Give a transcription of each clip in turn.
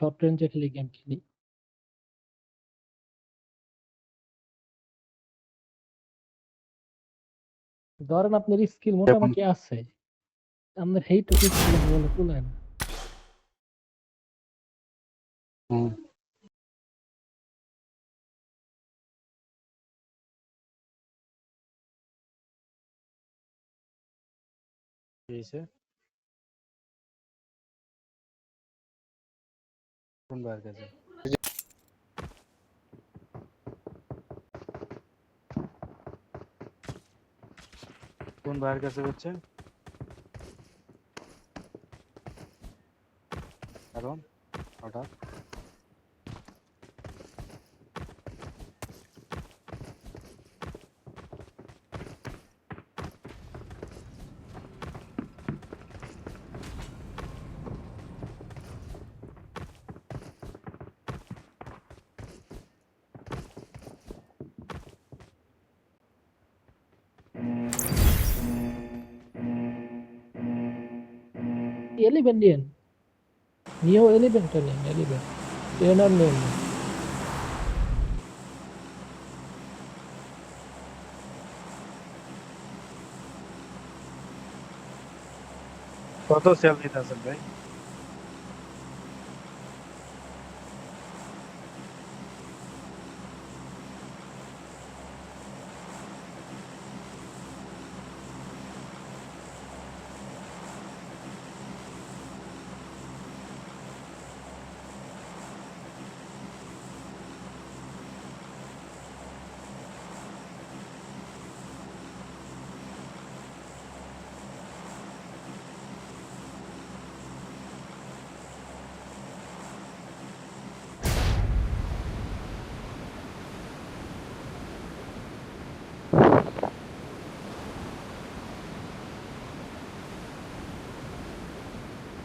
Short রেঞ্জে খেলি game খেলি। ধরেন আপনার স্কিল মোটামুটি আছে, আপনার সেইটুকু স্কিল বলে তুলেন। কোন ভাইয়ের কাছে? কোন ভাইয়ের কাছে হচ্ছে? কারণ হঠাৎ এলিভেন নিয়েন, নিয়েও এলিভেনটা নেন, এলিভেন টেন আর নেন না। কত সেল দিতেছেন ভাই?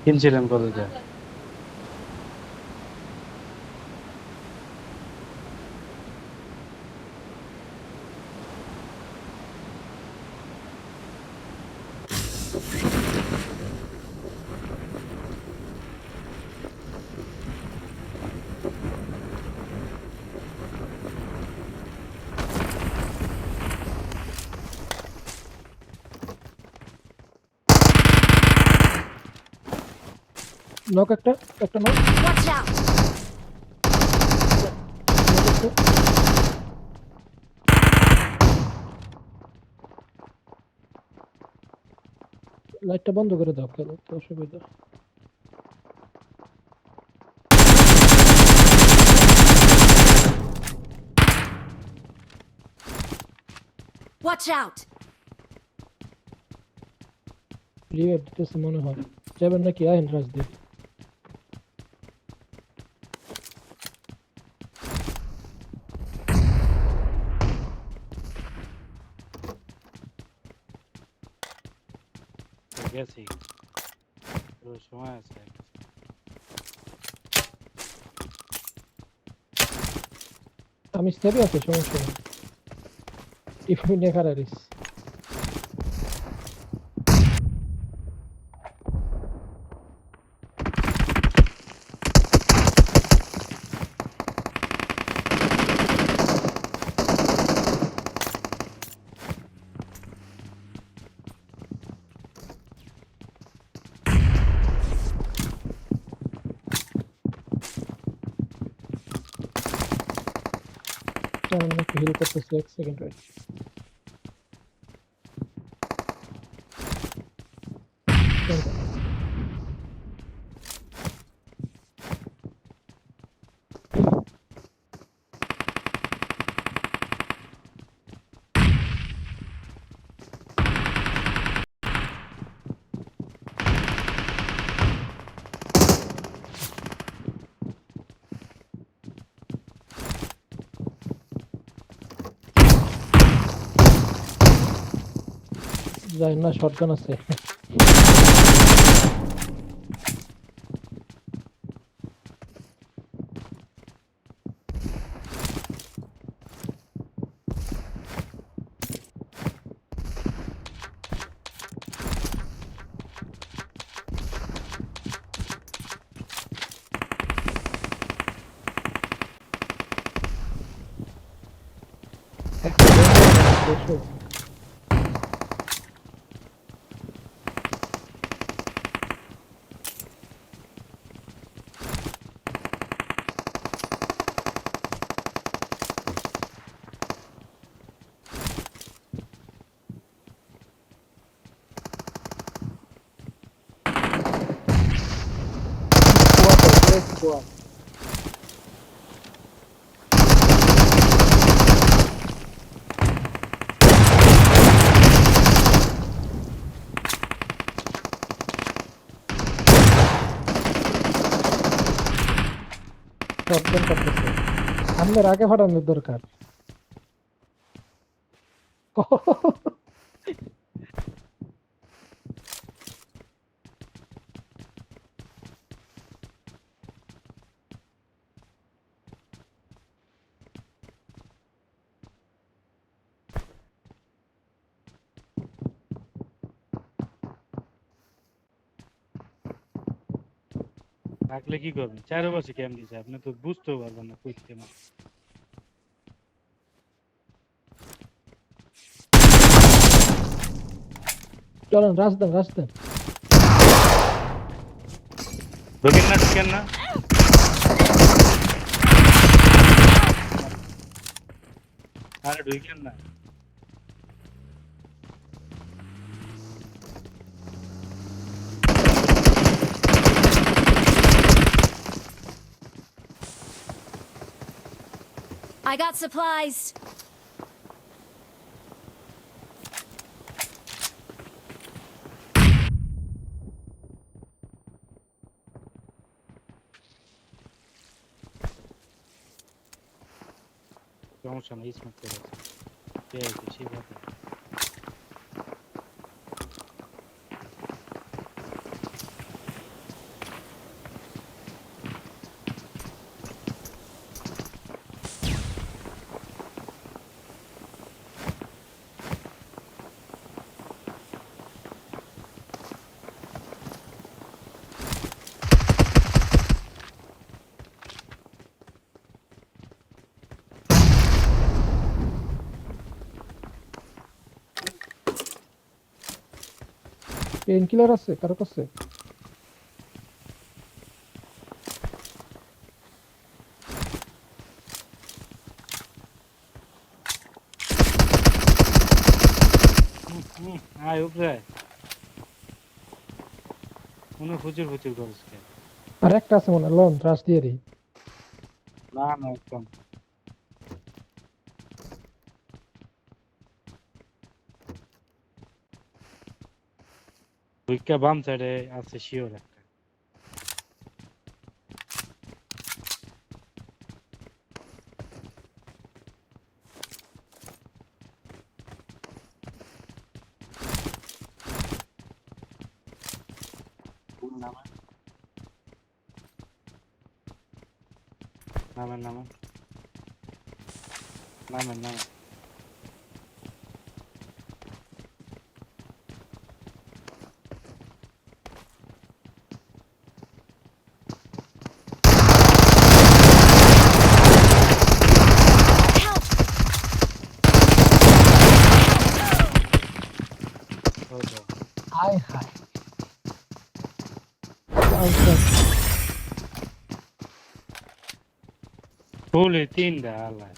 কিনছিলেন কত দিয়ে? নক একটা, একটা নক, Watch out! লাইটটা বন্ধ করে দাও, কেন তো অসুবিধা। Watch out! রিভাইভ দিতেছে মনে হয়, যাবেন নাকি? আইন রাজ দিয়ে গেছি, পুরো সময় আছে। আমি সেভে আছে, সমস্যা নেই। টিফিন নিয়ে খারাপ রিস আমি একটু হিল করতেছি, এক সেকেন্ড ওয়েট। যাই না, শটগান আছে। এসো। Squad. শটগান করতেছে। সামনের আগে ফাটানোর দরকার। থাকলে কি করবেন? চারপাশে ক্যাম্প দিয়েছে, আপনি তো বুঝতেও পারবেন না কই থেকে মারছে। চলেন রাজদান রাজদান। ঢোকেন না। আরে ঢুকেন না। I got supplies. সমস্যা নেই, স্মোক করে আছে। ঠিক আছে, ঠিক আছে। পেইন কিলার আছে কারো কাছে? আয় উপরে আয়। মনে হয় প্রচুর করছে। আর একটা আছে মনে হয়, লন রাশ দিয়ে দিই। না একদম। ভুইক্কা বাম সাইডে আছে শিওর একটা। নামেন নামেন নামেন নামেন নামেন। Help! ওই তো। High high. আচ্ছা, ফুল তিনটা আল্লাহ।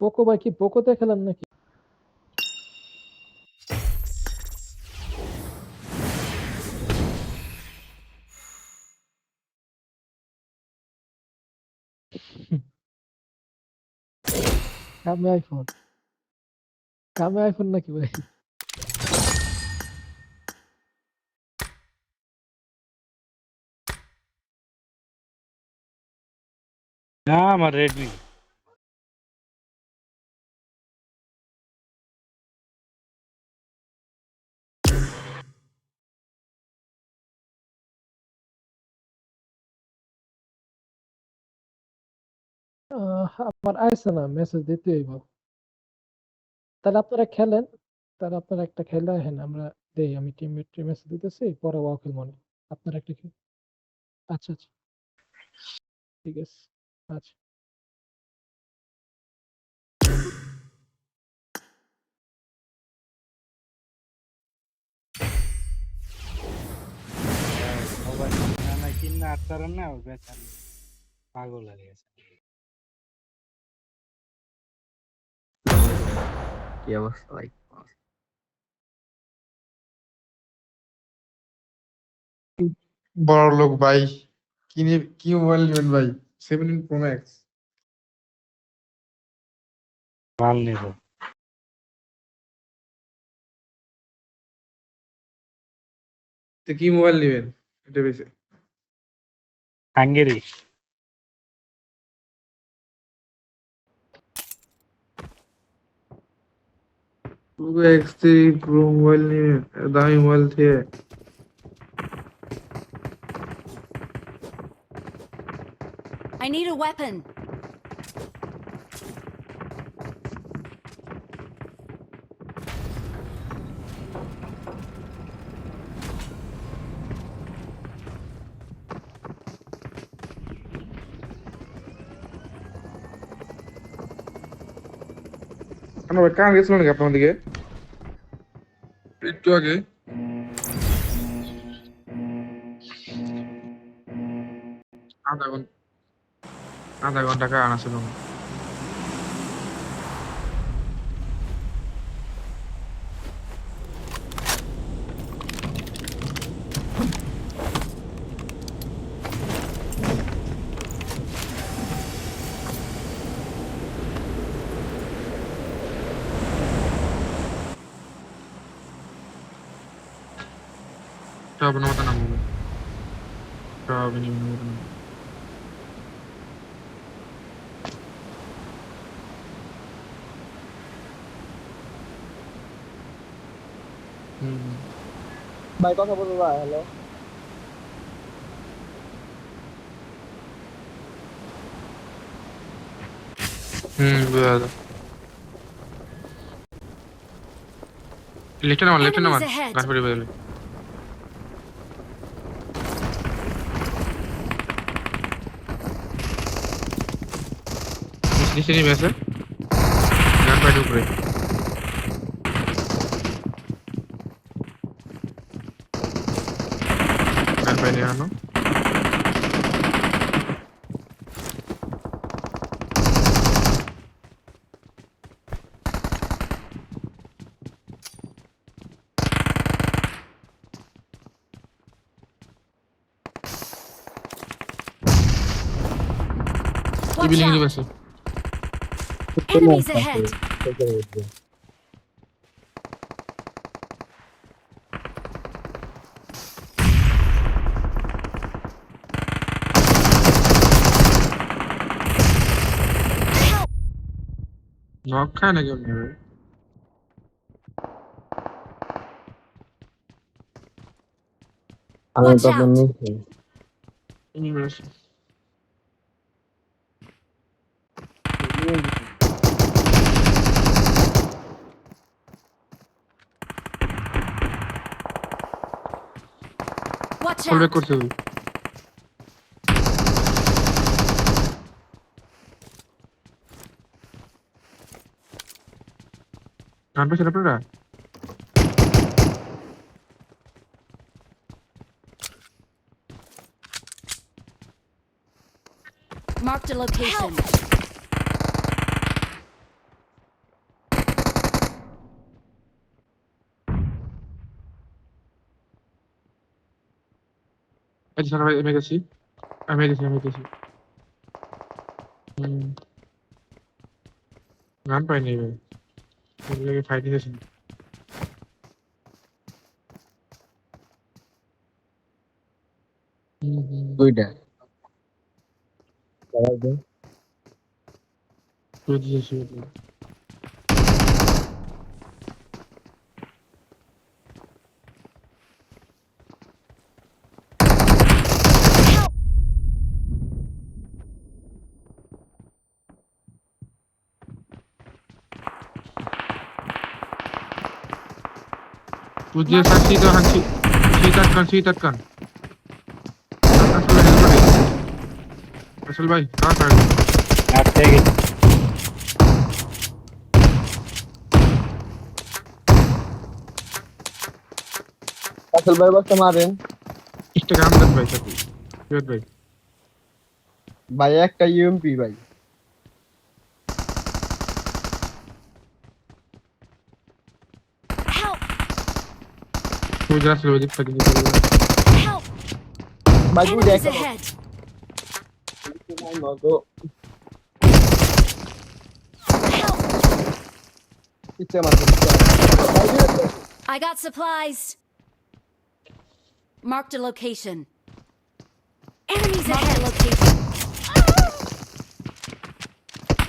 পোকো ভাই কি পোকোতে খেলেন নাকি? কামে আইফোন, কামে আইফোন নাকি ভাই? না আমার রেডমি। আমার আইসে না, মেসেজ দিতে হইব। তাহলে আপনারা খেলেন, তাহলে আপনারা একটা খেলে আহেন, আমরা দেই, আমি টিমমেট মেসেজ দিতেছি, পরে ওয়াও খেলবো না। আপনারা একটা আচ্ছা আচ্ছা, ঠিক আছে, আচ্ছা। সবাই না কিনা আটতারেন না বেচারি পাগল হয়ে গেছে। কি অবস্থা ভাই? বড় লোক ভাই, কি মোবাইল নেবেন ভাই? 17 প্রো ম্যাক্স। মাল নেব। তো কি মোবাইল নেবেন এটা বেশি? হাঙ্গেরি। পুরো X3 প্রো মোবাইল নেবেন, দামি মোবাইল থেকে? I need a weapon. কেন ভাই, কার গেছিল নাকি আপনার দিকে একটু আগে? আধা ঘন্টা, আধা ঘন্টা কার আনা ছিল না। সব নমতা নাম বলুন, সব নমতা নাম। ভাই কথা বলবো ভাই, হ্যালো। বোঝা যায়। লেফটে নামান, লেফটে নামান, Enemies ahead. গাছবাড়ি বদলে। নিচে নেমে আছে, গাছবাড়ির উপরে। গাছবাড়ি নিয়ে আনো। Watch বিল্ডিং এর out. পাশে। Enemies ahead. নক খায় নাকি অন্য ভাই? আমি Watch তো আপনার out. নিচে। নেমে আসে। Watch fall back out. করছে তুই। গান পেয়েছেন আপনারা? Marked a location. এই যে সারা ভাই, আমি গেছি, আমি গেছি। গান পাইনি ভাই, ফাইট দিতেছি। দুইটা সবাই দিন। বুঝেছি। मुझे साक्षी तो हंसी शीतत कर असल भाई कहाँ खड़े हो? আচ্ছা এই আসল ভাই বসতে মারেন इंस्टाग्राम दस भाई सब शिवत भाई ভাই একটা ইউএমপি ভাই Help! मुझे असल भाई दिखता नहीं Help! ভাই তুই দেখ Enemies ahead! Help! পিছে মারছে I got supplies. Marked a location. Enemies ahead! Location.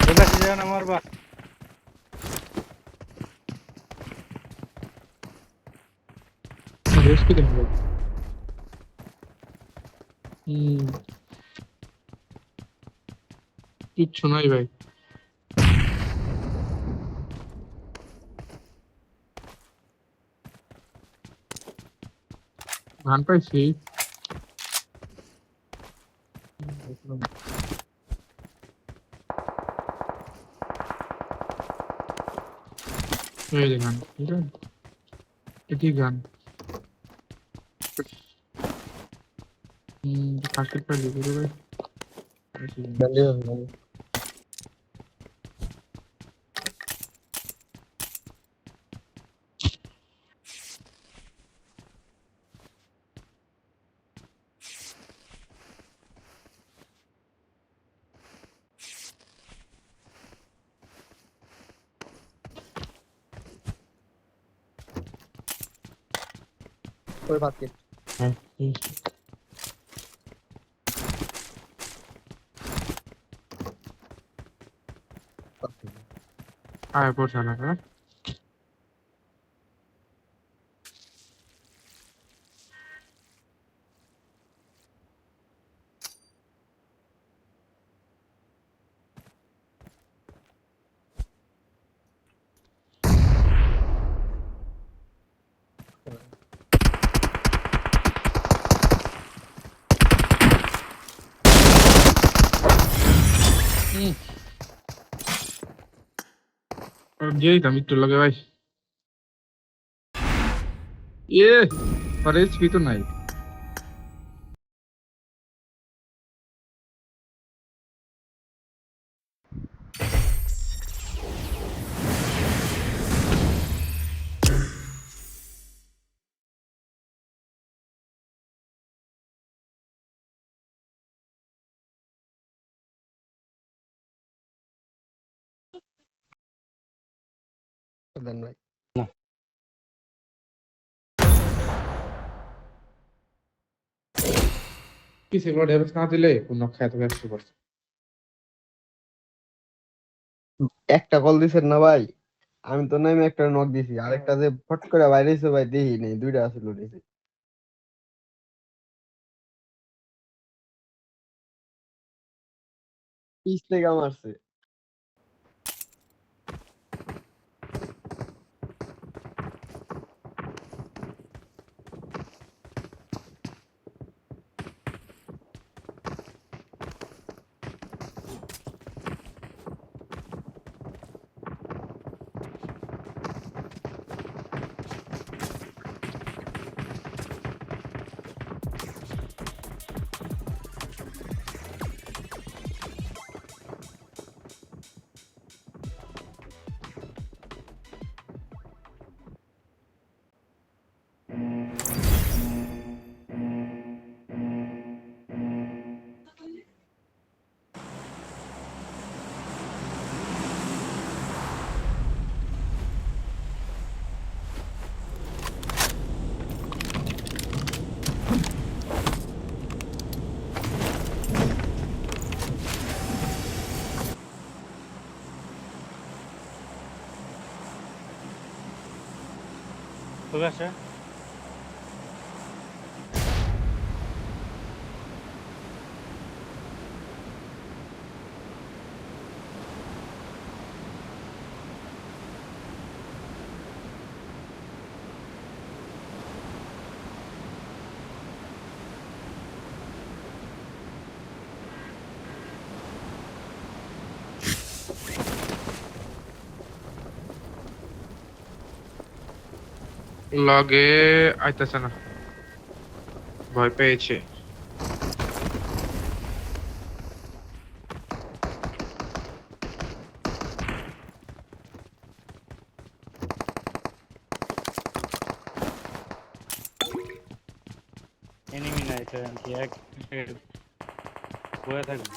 ওটা কি জানা মারবা रेस की देंगे भाई किच्छु নাই ভাই গান পাইছি এই যে গান ঠিক আছে এটি গান ফার্স্ট এড পাই দিতে ভাই ওই ভাতকে হ্যাঁ আয় পড়ছে না হ্যাঁ যেই দাম একটু লাগে ভাই আর এইচপি তো নাই দেন ভাই কি সেগুলো ডেভেলপ না দিলে কোন খায় তো ব্যস্ত করছে একটা কল দিছেন না ভাই আমি তো নামে একটা নক দিছি আরেকটা যে ফট করে বাইরে এসে ভাই দেখি নেই দুইটা আসলে নিচে পিছ থেকে মারছে ঠিক আছে লগে আইতাছে না, ভয় পেয়েছে। এনিমি নাই তো কি এক বয়ে থাকবে।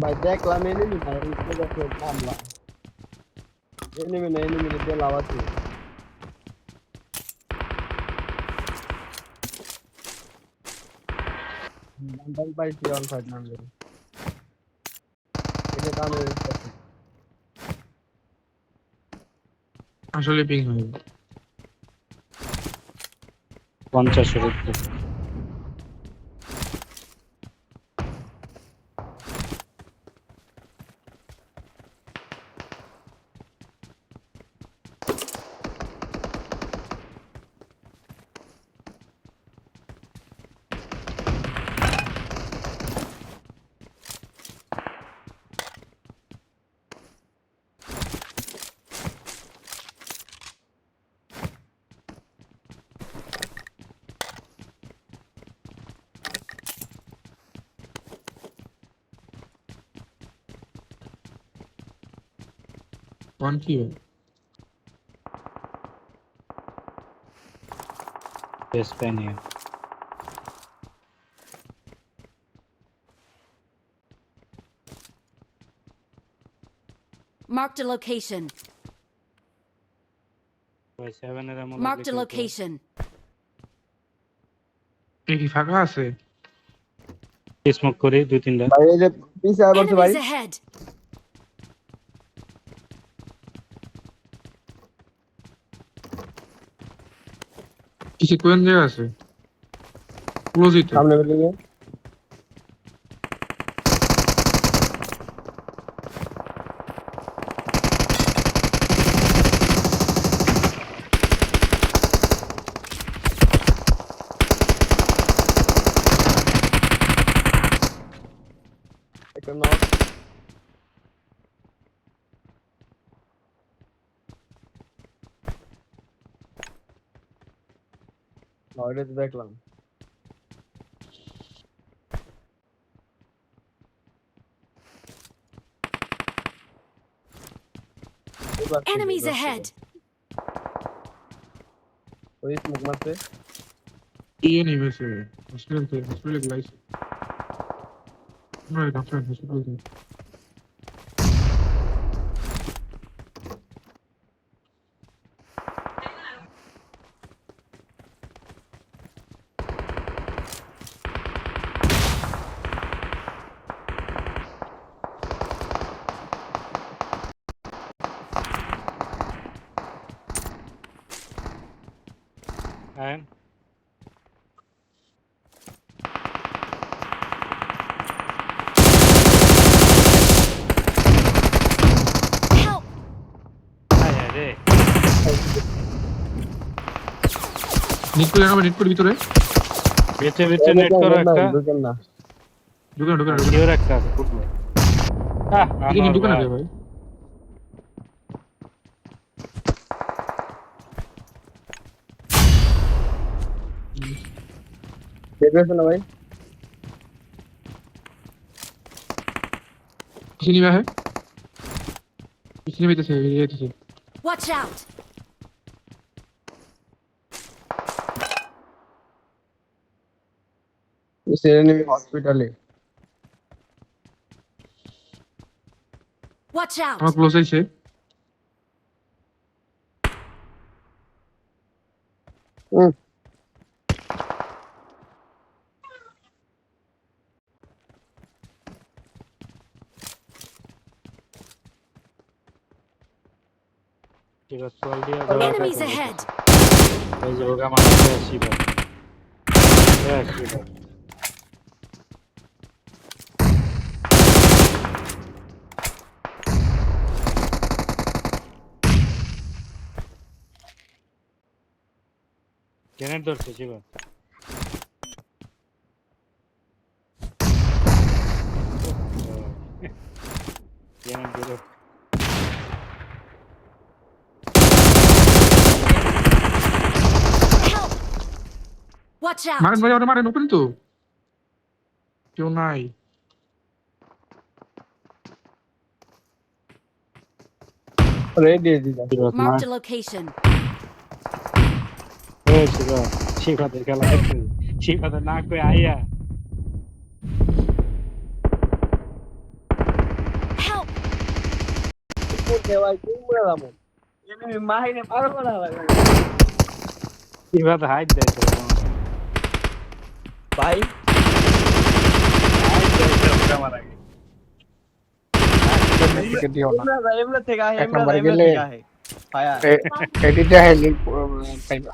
ভাই দেখলাম এনিমি ভাই দেখে নামলাম। এনিমি না, এনিমি দিয়ে লাভ আছে। বান্ডাল পাইছি অন ফাইট নামে। এটা দামে আসলে পিং হয়ে গেল। 50 এর উপরে। কোন কি হয়? বেশ প্যানিয়া। Marked a location. ওই 7 এর আমল Marked a location. এই কি ফাঁকা আছে? স্মোক করি 2-3টা। ভাই এই যে পিছে আবার তো ভাই Enemies ahead. কিছু কোন জায়গা আছে? ক্লোজই তো। সামনে বেরিয়ে একটা নক। নয়টা তো দেখলাম। এবার কি Enemies বলবো? ahead. ওই স্মোক মারছে। কি নিমেছে? হসপিটাল লাইছে। না, ডক্টর হসপিটাল থেকে। And Help. আয় রে নিট করে ভিতরে। বেঁচে নেট করো একটা। ঢুকেন না। ঢুকে। শিওর একটা আছে ফুটবল। এখানে আমার ঢুকে না ভাই। রে ভাই। দেখেছো না ভাই? किसी नहीं है, किसी ने भी तो सही ये तो सही। Watch out. इस एनिमी हॉस्पिटल है। Watch out. हमारा क्लोज है इसे। ঠিক আছে চল দিয়া Enemies ahead. এই যে ওগা মারতে আসি ভাই। আসি ভাই। গ্রেনেড ধরছে শিবা। Watch মারেন out! ভাই, ওরে মারেন, ওপেন তো কেউ নাই। রেডি দিলাম। শিবাত না Marked a location. শিবাতের খেলা দেখতে শিবাতের না কই আইয়া Help! ভাই কি করে যাবো? এমনি মাহিনে পারবো না ভাই। শিবাত হাইট দেয় তো ভাই হাইট দেয় তো আমার আগে থেকে দিও না। এমনি থেকে আহে, এক নম্বরে গেলে ভাইয়া এডিটে হাইলি পাইবা।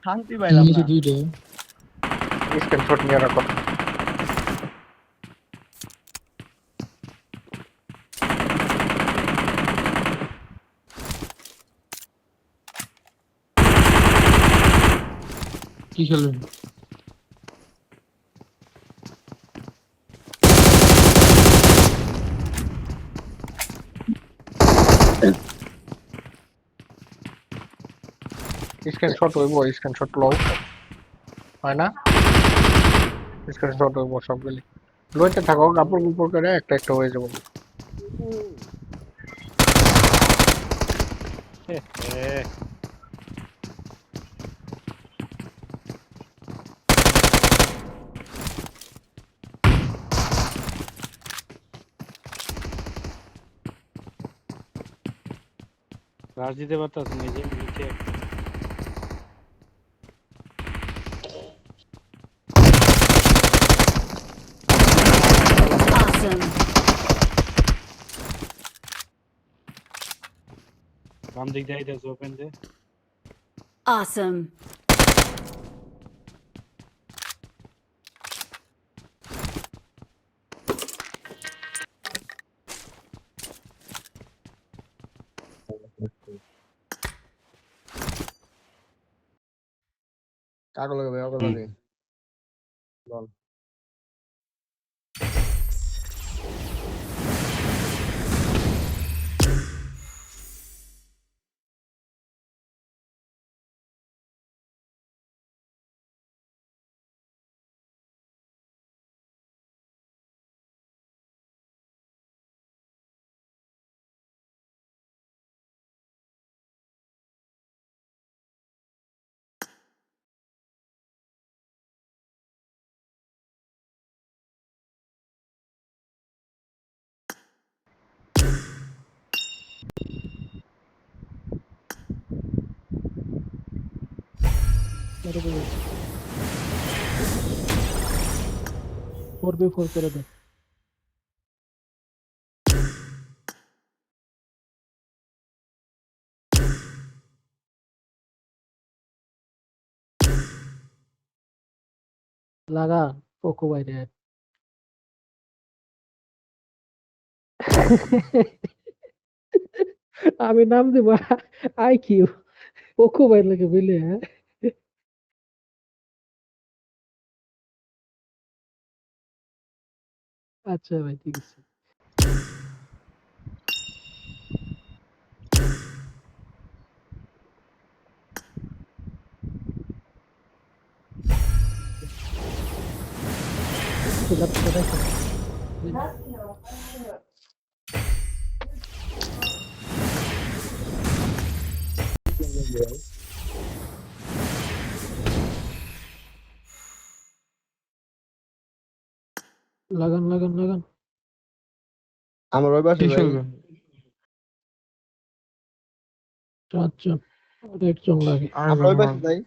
শান্তি পাইলাম না। স্ক্রিনশট নিয়ে রাখো। কি খেলবেন? স্ক্রিনশট হইব, স্ক্রিনশট লও, হয় না? স্ক্রিনশট হইব সবগুলি লইতে থাকো, কাপড় কুপড় করে একটা একটা হয়ে যাবো। রাজ দিতে পারতাস না যে নিচে Awesome! বাম দিক দিয়ে আইতাছে ওপেন দে Awesome! কাকো লাগে ভাই, কাকো লাগে। বল। মেরে দেবে। 4v4 করে দে। লাগা পোকো বাইরে। আমি নাম দিব আইকিউ পোকো বাইরে লাগে বুঝলে। হ্যাঁ আচ্ছা ভাই, ঠিক আছে। লাগছে দেখো। লাগান লাগান লাগান। আমার ওই পাশে কি ভাই। খেলবেন? আচ্ছা, রেড জোন লাগে। আমরা ওই পাশে যাই।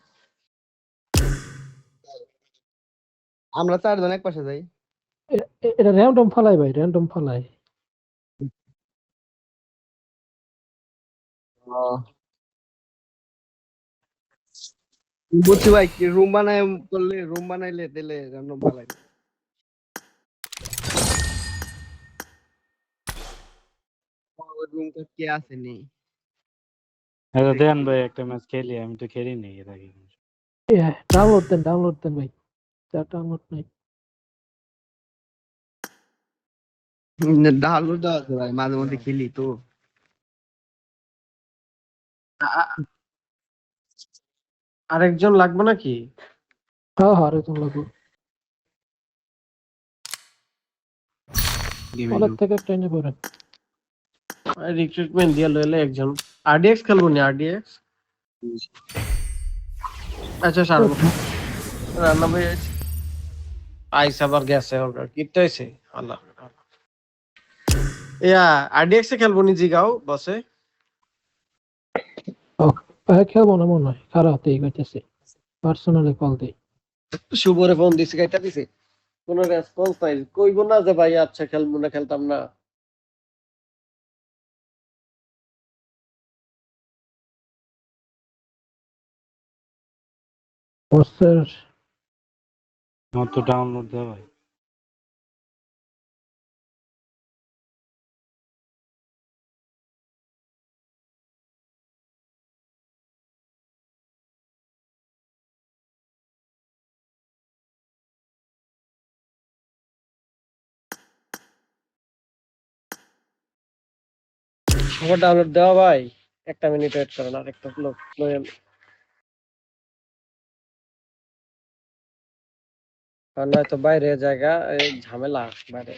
আমরা চারজন এক পাশে যাই। এটা র্যান্ডম ফালাই ভাই, র্যান্ডম ফালাই। বুঝছি ভাই, কি রুম বানায় করলে, রুম বানাইলে দিলে র্যান্ডম পালাই। ওই রুমটা কে আছে নি? আচ্ছা দেন ভাই একটা ম্যাচ খেলি আমি তো খেলি নি এর আগে ডাউনলোড দেন ভাই। যা ডাউনলোড নাই। ডাউনলোড আছে ভাই, মাঝে মধ্যে খেলি তো। আরেকজন লাগবে নাকি? হ্যাঁ হ্যাঁ আরেকজন লাগবে কলেজ থেকে একটা এনে পড়েন রিক্রুটমেন্ট দিয়ে লইলে একজন আরডিএক্স খেলবো নি আরডিএক্স আচ্ছা সারবো রান্না ভাই আইসা আবার গেছে ওর কিটা হইছে আল্লাহ ইয়া আরডিএক্স এ খেলবো নি জিগাও বসে খেলবো না মনে হয় খারাপ হতেই গেছে পার্সোনালি কল দিই শুভরে ফোন দিছে কাইটা দিছে কোনো রেসপন্স নাই কইবো না যে ভাই আচ্ছা খেলবো না খেলতাম না বসের আমার তো ডাউনলোড দেওয়া ভাই আমার ডাউনলোড দেওয়া ভাই একটা মিনিট ওয়েট করেন আর একটা লোক লই আর নয়তো বাইরে জায়গা এই ঝামেলা বাইরে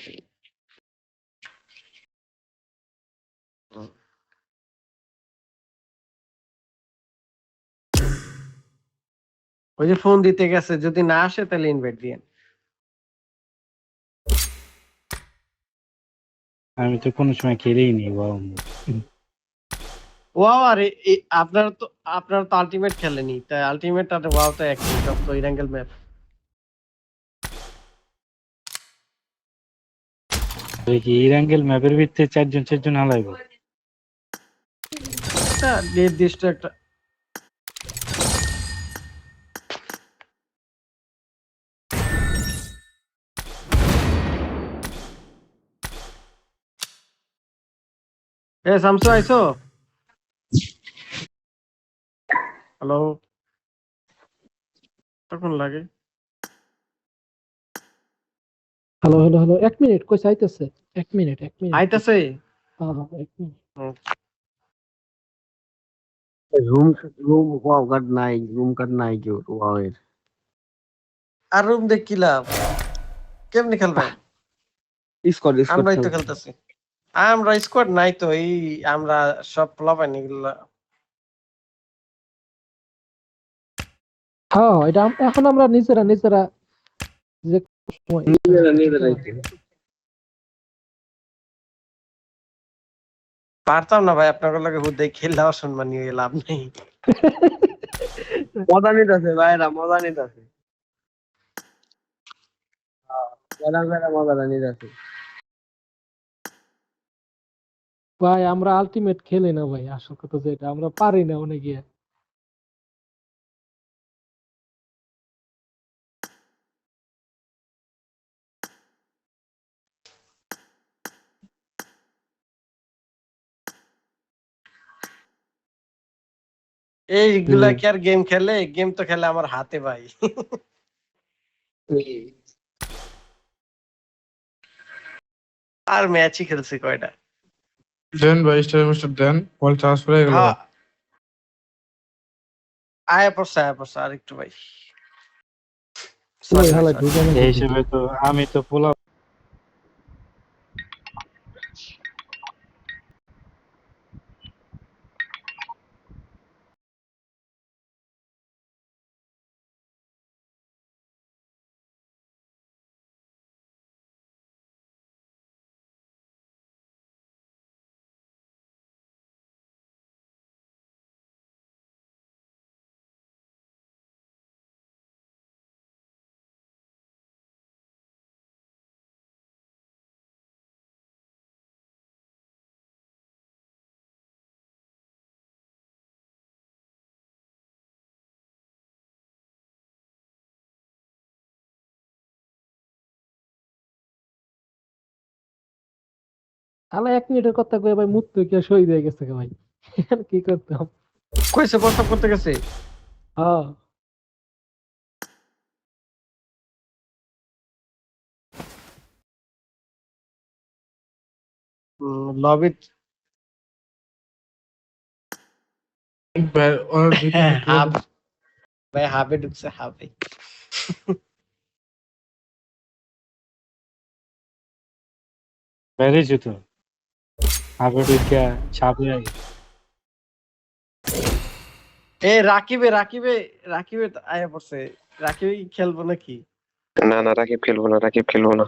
ওই যে ফোন দিতে গেছে যদি না আসে তাহলে ইনভাইট দিয়েন আমি তো কোনো সময় খেলেই নি বাবা ওয়াও আরে আপনার তো আলটিমেট খেলেনি তাই আলটিমেট আর ওয়াও তো একই সব তো ইরাঙ্গেল ম্যাপ কি ইরাঙ্গেল ম্যাপের ভিতরে চারজন হালাইব একটা নির্দিষ্ট একটা এ শামসু আইছো হ্যালো তখন লাগে হ্যালো হ্যালো হ্যালো 1 মিনিট কই চাইতেছে 1 মিনিট আইতাছে হ্যাঁ হ্যাঁ 1 minute room room wow card নাই কেউ ওয়াও এর আর রুম দেখিলাম কেমনে খেলবে স্কোয়াড আমরাই তো খেলতেছি আমরা স্কোয়াড নাই তো এই আমরা সব প্লাবান এগুলা হ্যাঁ এটা এখন আমরা নিজেরা যে সময় পারতাম না ভাই আপনার লাগে হুদাই খেললে অসম্মানী হয়ে লাভ নেই মজা নিতেছে ভাইরা মজা নিতেছে মজা নিতেছে ভাই আমরা আলটিমেট খেলি না ভাই আসল কথা যেটা আমরা পারি না অনেক গিয়ে এইগুলা কি আর গেম খেলে গেম তো খেলে আমার হাতে ভাই আর ম্যাচই খেলছি কয়টা দেন ভাই স্টার মিস্টার দেন বল ট্রান্সফার হয়ে গেল হ্যাঁ আয়া পড়ছে আর একটু ভাই ওই হালা ঢুকে না এই হিসেবে তো আমি তো পোলা হালা 1 মিনিটের কথা কই ভাই মুত কে শহীদ হয়ে গেছে ভাই কি করতাম কইছে প্রস্তাব করতে গেছে হ্যাঁ লবিট ভাই ওর ভিতরে ভাই হাবে ঢুকছে হাবে বেরিয়েছি তো আগে ঢুকিয়া ছাপে এ রাকিবে তো আয়া পড়ছে। রাকিবে কি খেলবো নাকি? না না, রাকিব খেলবো না।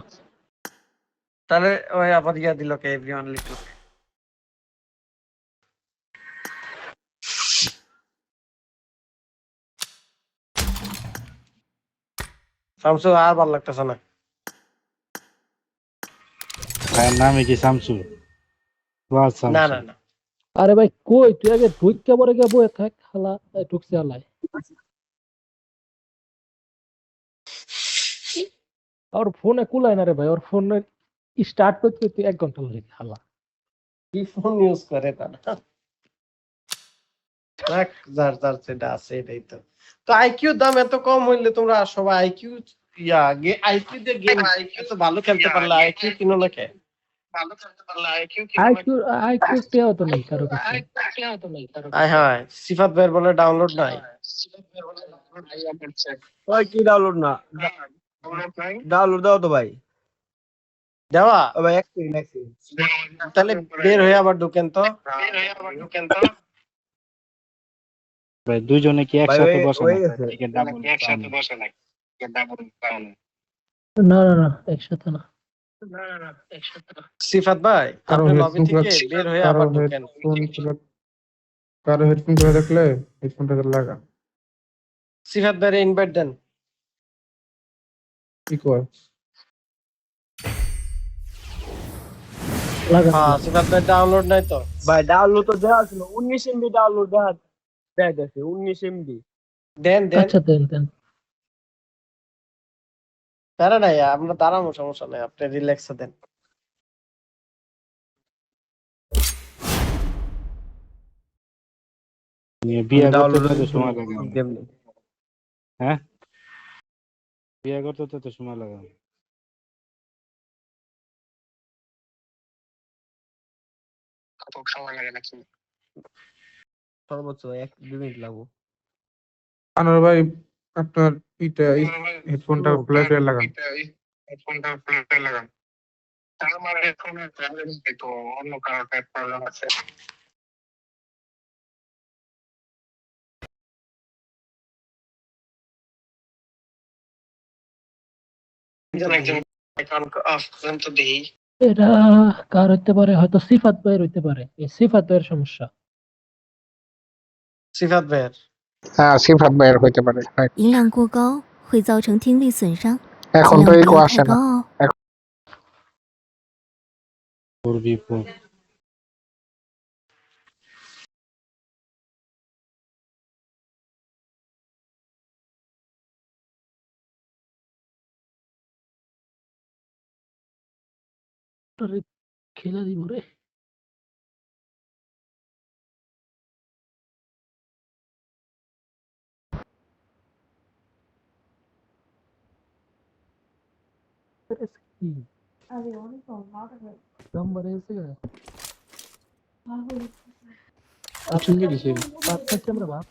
তাহলে ওই আবার ইয়া দিল কে এভরিওয়ান লিখলো। শামসু আর ভালো লাগতেছে না। ভাইয়ের নামে কি শামসু? ওয়াজ না শামসু। না না আরে ভাই কই তুই আগে ঢুইকা পরে গিয়ে বয়ে থাক হালা ঢুকছে হালায় ওর ফোনে কুলায় না রে ভাই ওর ফোনে স্টার্ট করতে তুই 1 ঘন্টা লাগে হালা কি ফোন ইউজ করে তারা? দেখ যার সেটা আছে এটাই তো। তো আইকিউ দাম এত কম হইলে তোমরা সবাই আইকিউ আইকিউ দিয়ে গেম এত ভালো খেলতে পারলে আইকিউ কিনো না কে? আইকিউ পেও তো নেই কারো কাছে আয় হায় সিফাত ভাইয়ের বলে ডাউনলোড নাই। ওই কি ডাউনলোড না ডাউনলোড দাও তো ভাই দেওয়া ও ভাই এক সেকেন্ড তাহলে বের হয়ে আবার ঢুকেন তো। ভাই দুইজনে কি ভাই একসাথে বসে ওই না টিকেট ডাবল না না না একসাথে না সিফাত ভাই কারো আপনি লবি হেডফোন থেকে বের হয়ে আবার ঢুকেন। কারো হেডফোন করে রাখলে হেডফোনটাকে লাগা। সিফাত ভাইয়ের ইনভাইট দেন। কি কর লাগা হ্যাঁ সিফাত ভাই ডাউনলোড নাই তো। ভাই ডাউনলোড তো দেওয়া ছিল 19 এমবি ডাউনলোড দেখাচ্ছে 19 এমবি দেন আচ্ছা দেন প্যারা নাই আমরা দাঁড়াবো সমস্যা নাই আপনি রিল্যাক্সে দেন। বিয়ে করতে ডাউনলোড তো সময় লাগে না। কেমনে হ্যাঁ বিয়ে করতে তো সময় লাগে না। সর্বোচ্চ 1-2 মিনিট লাগবে আনোয়ার ভাই আপনার হেডফোনটা প্লে করে লাগান। এটা কার হইতে পারে হয়তো সিফাত ভাইয়ের হইতে পারে এই সিফাত ভাইয়ের সমস্যা সিফাত ভাইয়ের হ্যাঁ সিফাত ভাইয়ের হইতে পারে right. 音量过高会造成听力损伤， এখন 尽 তো 量 ইকো 不要 আসে 太 না 高哦。 করবি পর খেলা দিব রে নাম্বার এসে গেছে আমরা বাপ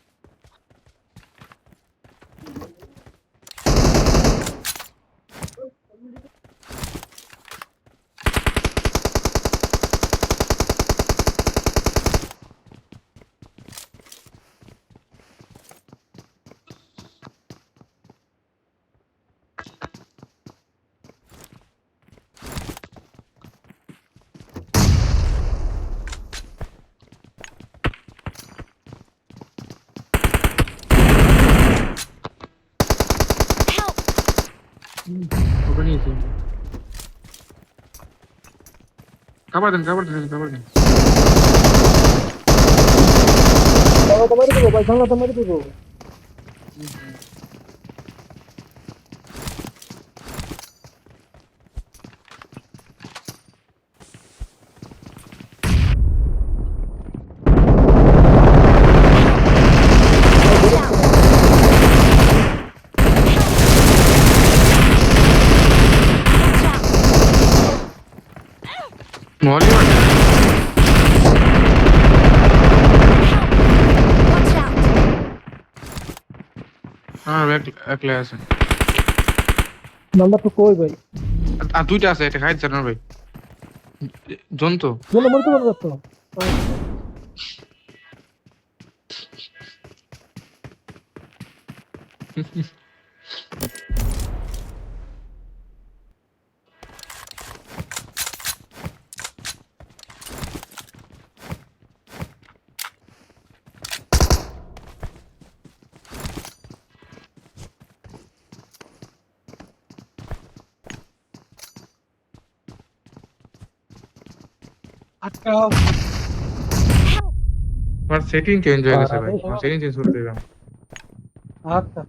ওটা নিয়েছি। খাবার দেন। মেরে দেবো ভাই ভাঙা তো মেরে দেবো মলি Watch out! আমার একলা আছে। নাম্বার তো কই ভাই? আর দুইটা আছে, এটা খাইছে না ভাই। জন্তু মনে মনে তো মনে যাচ্ছে। আটকাও। আমার সেটিং চেঞ্জ হয়ে গেছে ভাই, আমার সেটিং চেঞ্জ করে দিলাম। আচ্ছা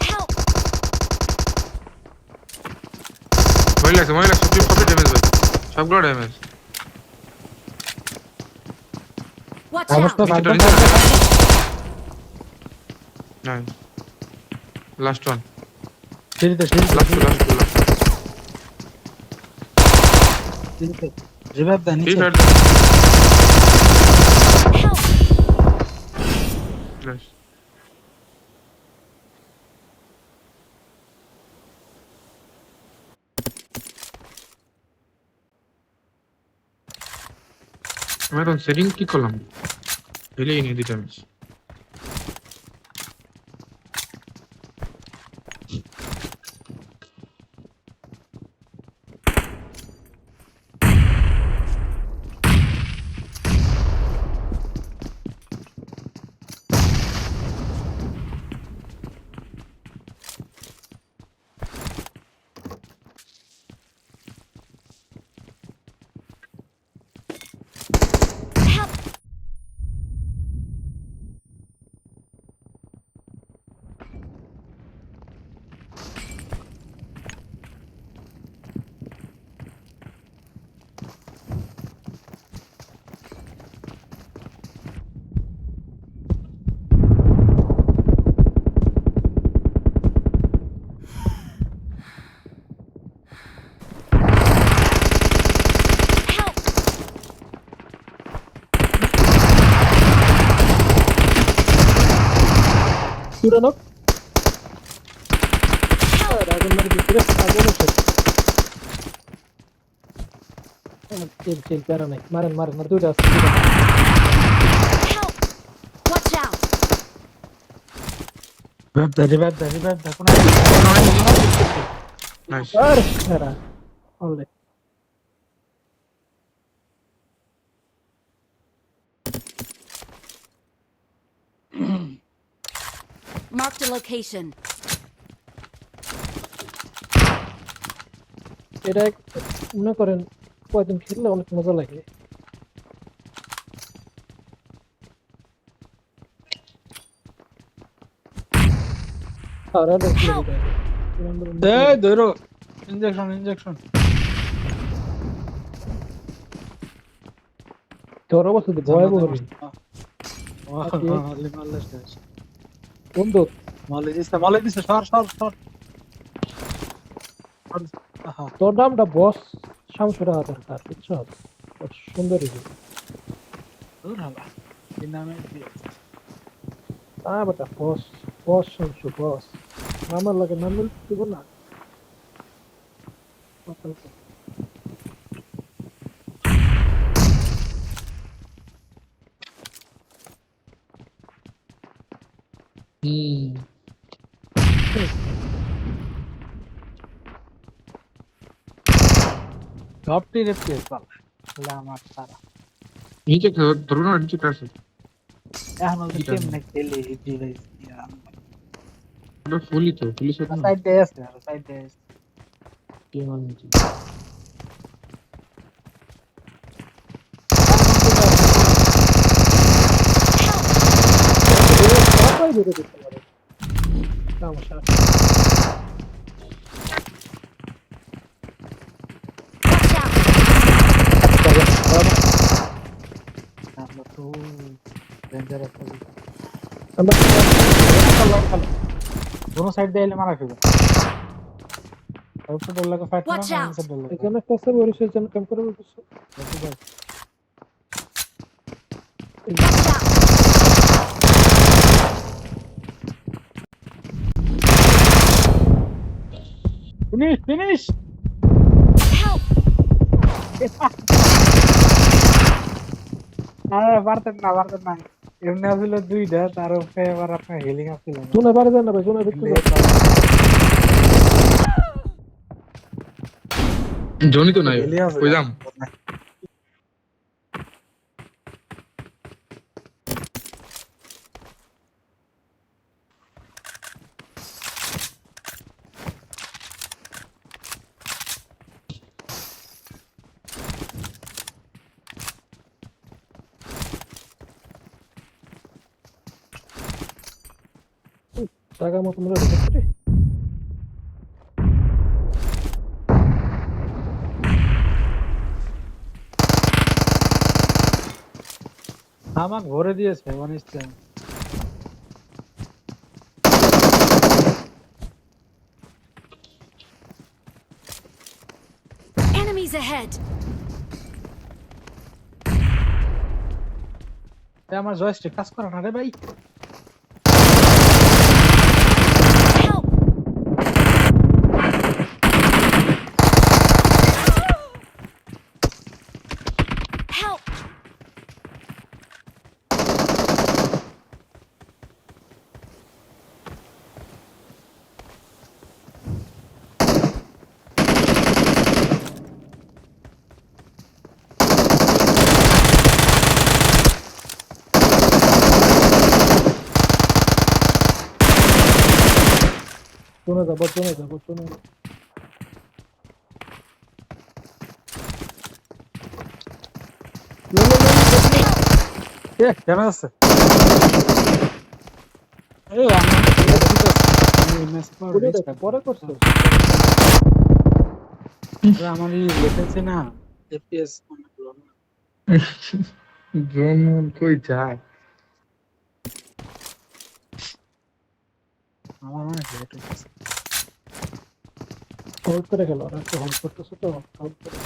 Help! মহিলা সবই ড্যামেজ ভাই, সবগুলো ড্যামেজ। Watch আমার out! তো নিচে একদম নিচে নাই, লাস্ট ওয়ান, সিঁড়িতে লাস্ট রিভাইভ দেন নিচে। Help! আমি এখন সেটিং কি করলাম, ভেলেই নিয়ে দিতে আমি। Help! Help! পুরানো আগুন মারি ভিতরে আগুন উঠে চিল চিল প্যারা নাই মারেন মারেন আর দুইটা আছে Help! Watch out! রিভাইভ দে কোন নাইস। আর প্যারা অলরেডি Marked a location. এটা মনে করেন কয়দিন খেললে অনেক মজা লাগে আর এটা Help! এই ধরো ইনজেকশন তোর অবস্থা ভয়াবহ রে। বন্ধু মালে দিছে সর তোর নামটা বস শামসুর হাজার তার বুঝছো সুন্দর দূর হালা কি নামে দিয়ে বেটা বস বস শামসু বস আমার লাগে নাম দিব না সবটি রেপিয়ে পালা আমার সারা নিচে ধরুন না, নিচে আছে এখন ওই কেমনে খেলে ডিভাইস দিয়া ওটা ফুলই তো, পুলিশ আছে না সাইড দে আছে আর সাইড দে কি মান নিচে। সবাই বেরো দিতে পারে সমস্যা ডেঞ্জার একটা দিকে। আমরা दोनों साइड दे एले मारा फेलो ऊपर डोर लगा फाइट Watch मारा out! नीचे डोर लगा এখানে একটা আছে বরিশাল জন ক্যাম্প করে বলতেছে ऊपर जाओ फिनिश Help! আরে পারতেন না এমনি আসলে দুইটা তার উপরে আবার আপনার হিলিং আসছিল না জোনে বাড়ি যান না ভাই জোনে ভিতরে যান। জনি তো নাই হিলিং আছে কইলাম টাকা মতো আমরা রেখে আমার ভরে দিয়েছে ওয়ান স্ট্যান্ড Enemies ahead! আমার জয়স্টিক কাজ করে না রে ভাই Help! Help! জোনে যাবো কেন আছে এই আমার ম্যাচ পরে দেখো, পরে করছো আমার এই লেখেছে না এফপিএস জন কই যায় আমার মনে হয় লেট হচ্ছে হোল্ড করে গেল আর একটু হোল্ড করতেছো তো হোল্ড করে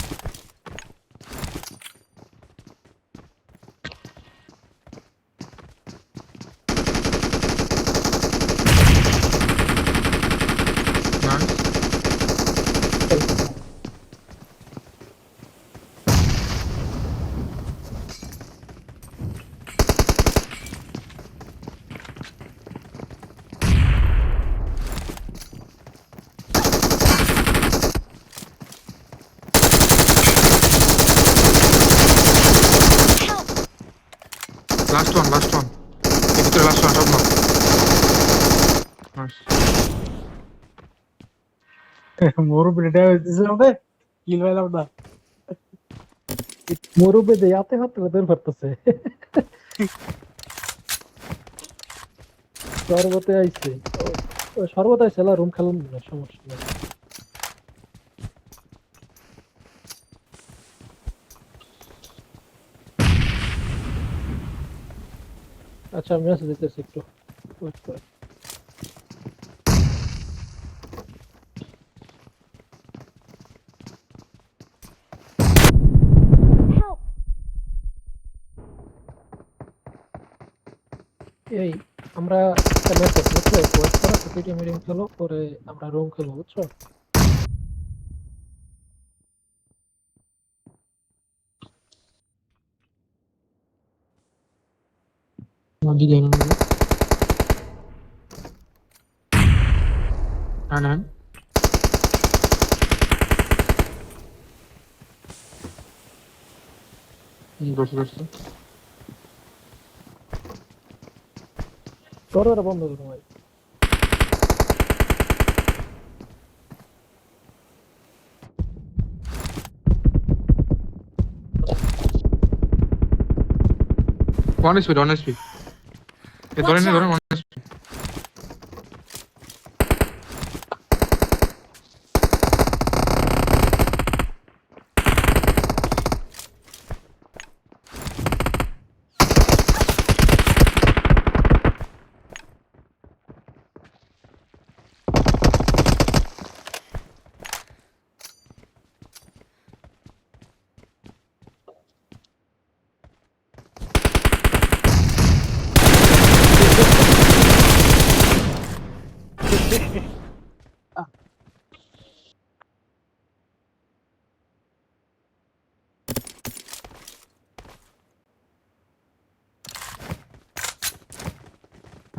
লাস্ট ওয়ান এই ভিতরে লাস্ট ওয়ান সব না মোর ব্রেডা হইছে আমাদের কিল হইলাম না মরুবে যে আতে হাতে বের করতেছে সর্বতে আইছে সর্বতে আইছে রুম খেলাম না সমস্যা নেই আচ্ছা আমি মেসেজ দিতেছি একটু ওয়েট করে Help! এই আমরা একটা মেসেজ বুঝছো ওয়েট করো সিকিউরিটি মিটিং খেলো পরে আমরা রুম খেলবো বুঝছো করো এটা বন্ধ করো ভাই ওয়ান এসপি এ ধরেন ওয়ান এসপি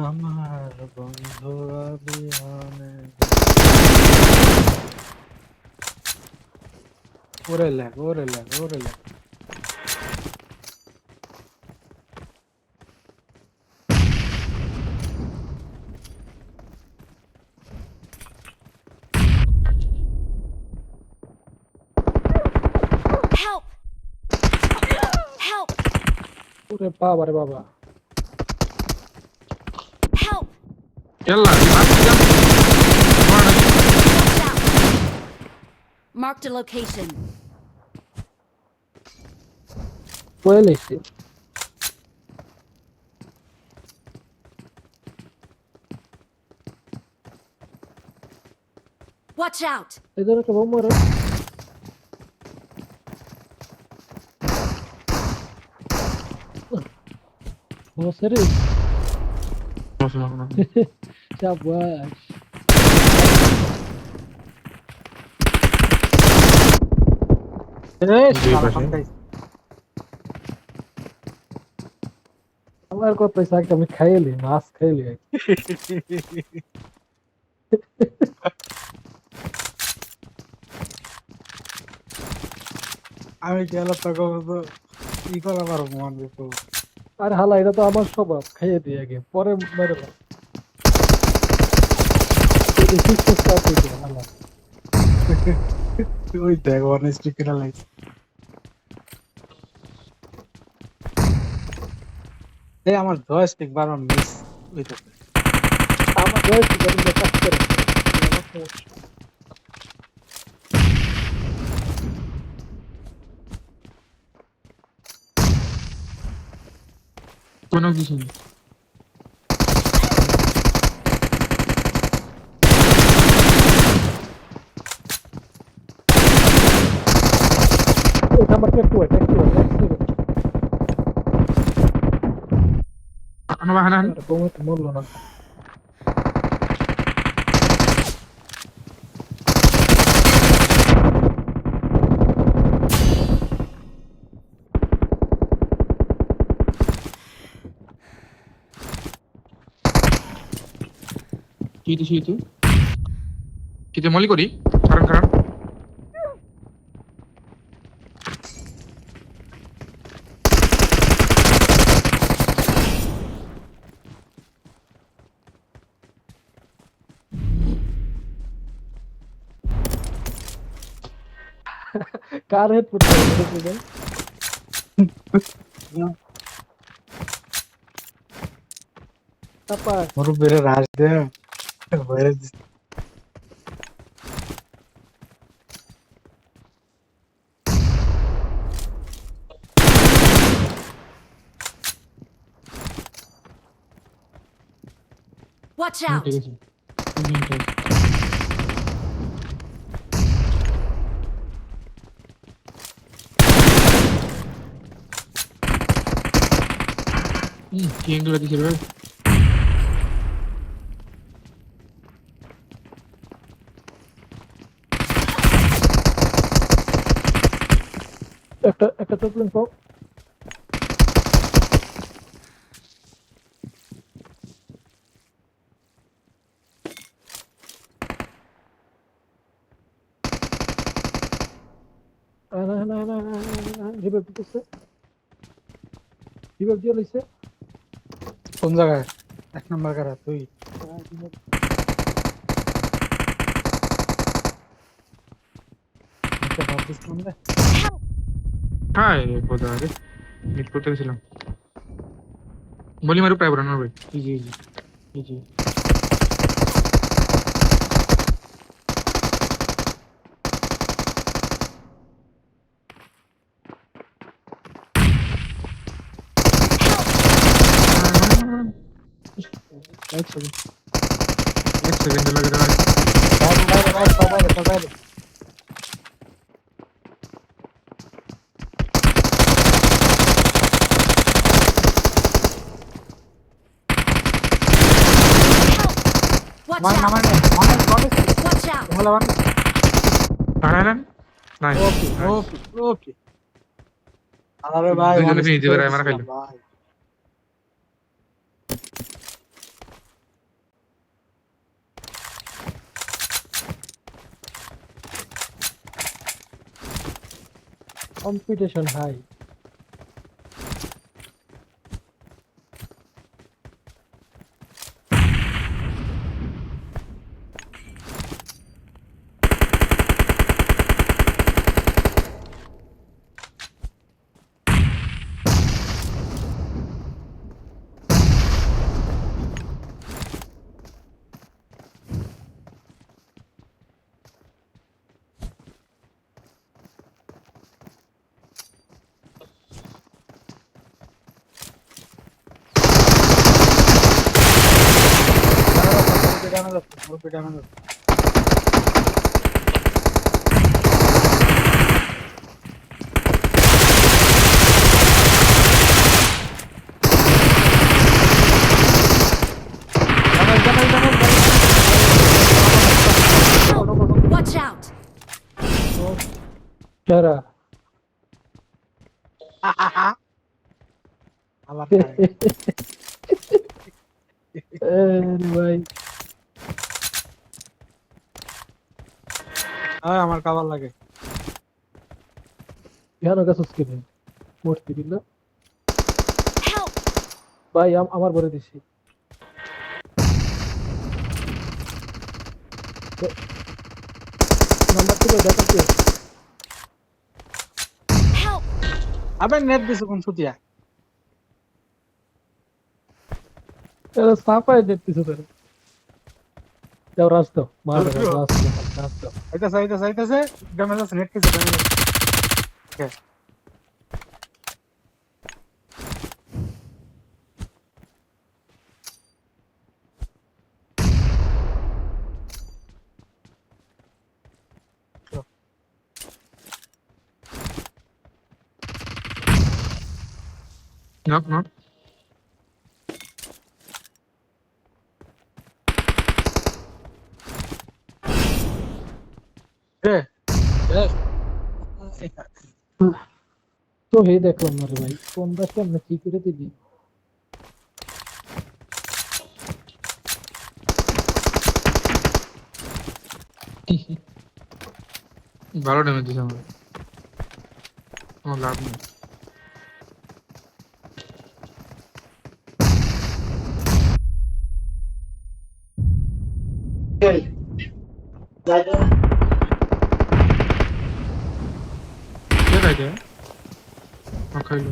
আমার বন্ধুরা বিহানে ওরে লেগ ওরে লেগ ওরে লেগ Help! Help! ওরে বাবা রে বাবা Help! يلا Watch out! Marked a location. কোয়েল এসে Watch out! এদের একটা বোম মারো ও সেরে শাবাশ এই দুই শালা পাশে। ফাঙ্গাইছে। আমার কথা শাক আমি খাইলি মাছ খাইলি আমি গেল তোকে তো ই করা পারবো মানবে তো আর হালা এটা তো আমার স্বভাব খাইয়ে দিই আগে পরে মেরে দাও হালা ওই দেখ অনেস্টি কিনা লাগছে এই আমার জয়স্টিক বারবার মিস হইতেছে আমার বয়স কাজ করে কোনো কিছু নেই এটা আমার একটু انا ما هنان কমে মরলো না শীতে মলি করি কারণ কারণ কার হেড পড়তে হবে তাপা মোর বেরে রাজ দে বেরে Watch out! ঠিক আছে কি এঙ্গেল দিছে রে একটা টপলিং পাও রিভাইভ দিতেছে রিভাইভ দিয়ে লইছে কোন জায়গায় এক নাম্বার কারা তুই একটা ভাবছিস কোন রে হাই খোদা রে মিট করতে গেছিলাম বলি মারু প্রায় বরানোর ভাই জি জি জি জি জি এক সেকেন্ড লাগে রে বাইরে বাইরে Watch মান out! মানে মানে Watch out! হলো মানে আনান নাই ওকে ওকে ওকে আরে ভাই দুজনে honest ফিনিশ দিবে রে, করে মারা খাইলো। দিছিলাম, ভাই কম্পিটিশন হাই। Watch out! কারা? আবার ভাই আমার কাবার লাগে। কেন গাছস কিনে মূর্তি দিল Help! ভাই আমার বলে দিছি। নাম্বার ছিল দেখো কি Help! আবার নেট দিছে কোন ছুটিয়া। সাপাই দেখতেছো তোরে যাও রাস্তা মার রাস্তা আইতাছে ড্যামেজ আছে নেট দিছে ড্যামেজ। ওকে Knock, knock. তো হে দেখলাম না রে ভাই কোন গাছটা আমরা কি করে দিবি। ভালো ড্যামেজ দিছে আমার। আমার লাভ নেই। কে খাইছে? খাইলো।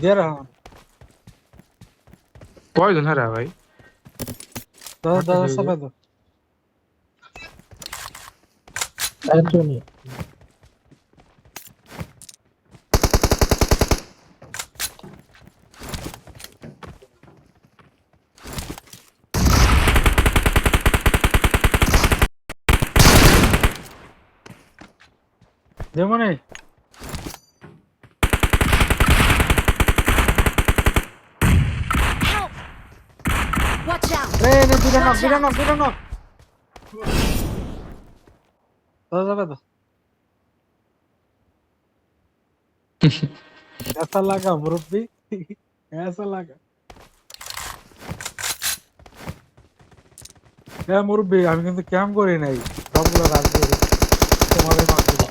দে রহমান কয়জন হারা ভাই? দাদা সবাই দাও। অ্যান্টনি দে মনে Help! Watch out! রে রে দুটো নক দাদা সবাই দাও। ऐसा लगा मुरब्बी ऐसा लगा হ্যাঁ মুরব্বি আমি কিন্তু ক্যাম্প করি নাই সবগুলো রাত করি তোমাদের মারতে দাও।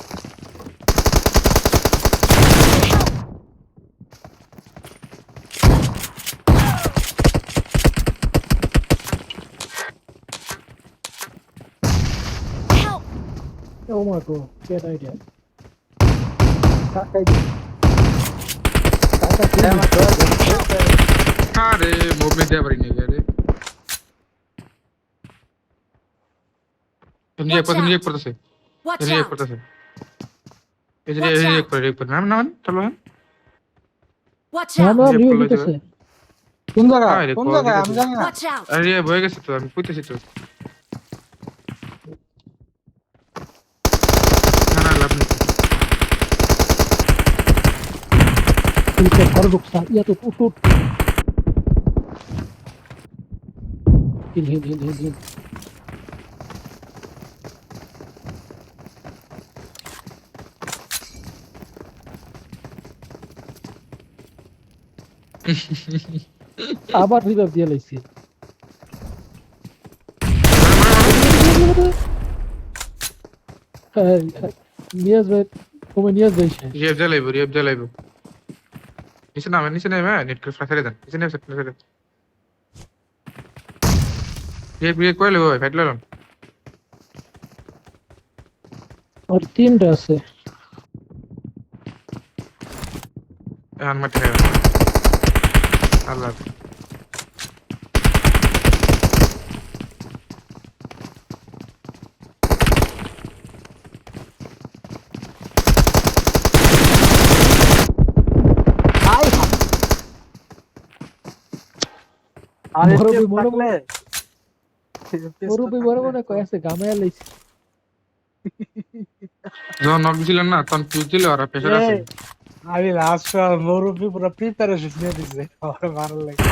Help! Oh my god, great idea. Kakai di. Kakai di. আরে মুভমেন্ট দেয়া পারিনি রে। তুমি এক করতেছে। Watch তুমি এক out! করতেছে। এই Watch যে out! এক করে নাম চলো। Watch না out! না যে রিও পড়লো দিতেছে কোন জায়গায় আরে কোন কল জায়গায় দিতেছে। আমি জানি না। Watch out! আরে বয়ে গেছে তো আমি কইতেছি তো। না লাভ নেই। Kita baru ruksa. Iya tuh tutut. Heal. আবার রিভাইভ দিয়ে লাইছি। নিয়াজ ভাই তুমি নিয়াজ ভাই শেষ। রিয়েব জ্বালাইবো নিচে নামে নেট করে ফেলে দেন নিচে নেমে ফেলে দেন রিয়েব কইলে ভাই ফাইট লন আর তিনটা আছে। এখন মাঠে আল্লাহ আরে বড় টিপ বড় থাকলে মুরব্বি বড় মনে কয় আছে গামায়া লাইছি। যখন নক দিছিলেন না তখন পিউ দিলে ওরা প্রেসার আছে আমি লাস্ট মুরব্বি পুরো প্রিপারেশন নিয়ে দিছে আমার ভালো লাগে।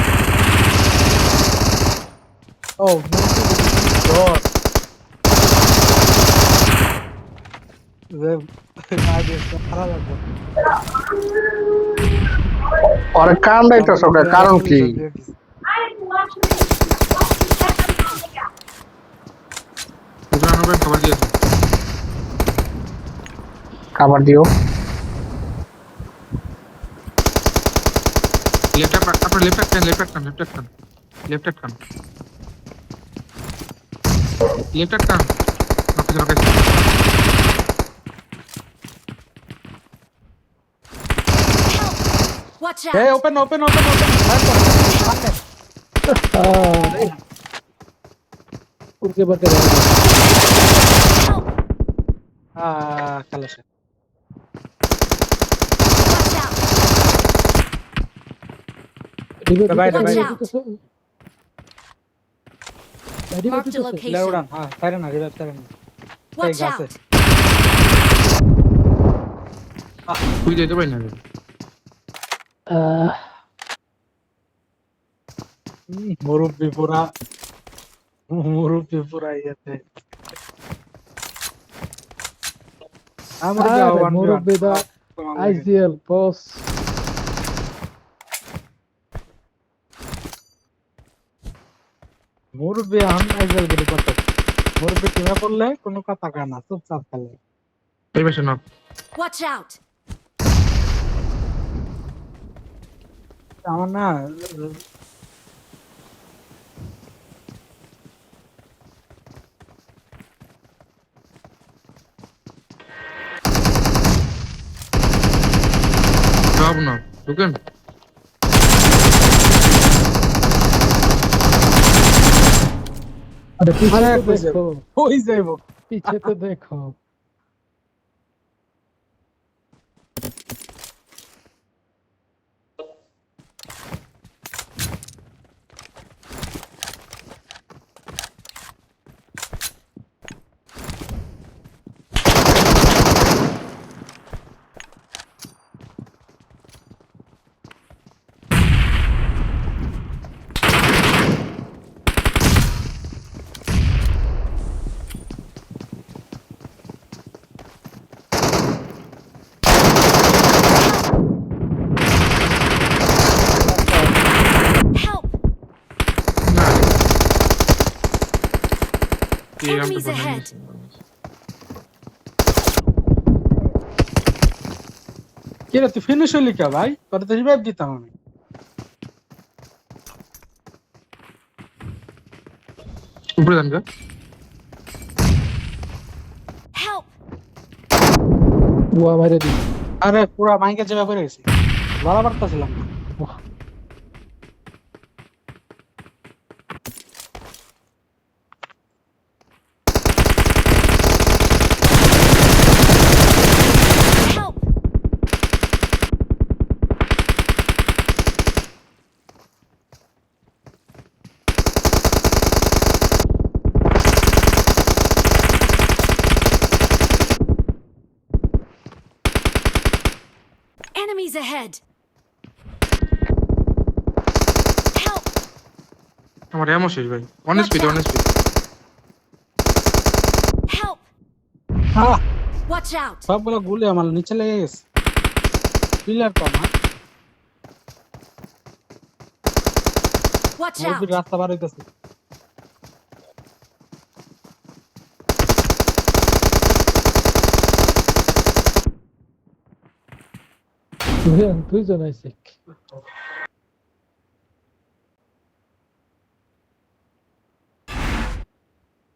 ও গড ভালো লাগবে। ওরে কাম দাইতেছ কারণ কি? দুজন ভাই খবর দিয়েছে খাবার দিও। আপনার লেফট কান ওকে Watch Hey, out! open. उनके बरके খালাস। Watch out! Marked a location. লেউড়ান তারে না রিভাইভ তারে না। Watch গাছে। out! তুই যেতে পারি না মুরব্বি পুরা ইয়েতে। আমার मुरब्बी दा IGL boss মুরব্বি আইজল গরি করতে। মুরব্বি টিমে পড়লে কোনো কথা কয় না, চুপচাপ খেলে। এই পাশে নক Watch out! আমার না সব না ঢুকেন अरे पीछे अरे तो देखो হই যাইব। पीछे तो देखो Help! না Enemies ahead! কি রে তুই ফিনিশ হলি কে ভাই? তোর তো রিভাইভ দিতাম আমি। উপরে যান গা Help! वो हमारे दी আরে পুরা মাইকে জায়গা করে গেছি। লড়া পারতাছিলাম না। Help! Enemies ahead! Help! আমার এমন শেষ ভাই on speed Help! Watch out! সবগুলো গুলি আমার নিচে লেগে গেছে। পিলার কম Watch আমার out! দুটো রাস্তা পার হইতেছে। দুইজন আছে।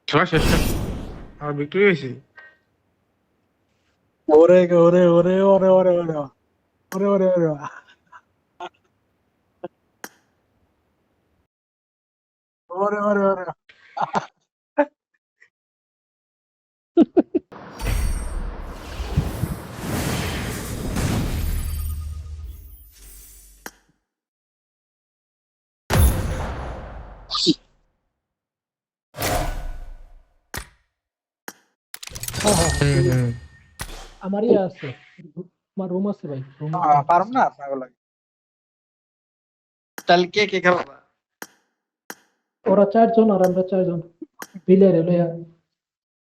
খেলা শেষ না আর বিক্রি হয়েছে ওরে ওরে ওরে ওরে ওরে ওরে ওরে ওরে ওরে ওরে ওরে ওরে হ্যাঁ হ্যাঁ হ্যাঁ, আমার ইয়ে আছে, আমার রুম আছে ভাই, রুম পারম না আপনাকে লাগে। তাহলে কে কে খেলবা? ওরা 4 জন আর আমরা 4 জন প্লেয়ারে লইয়া।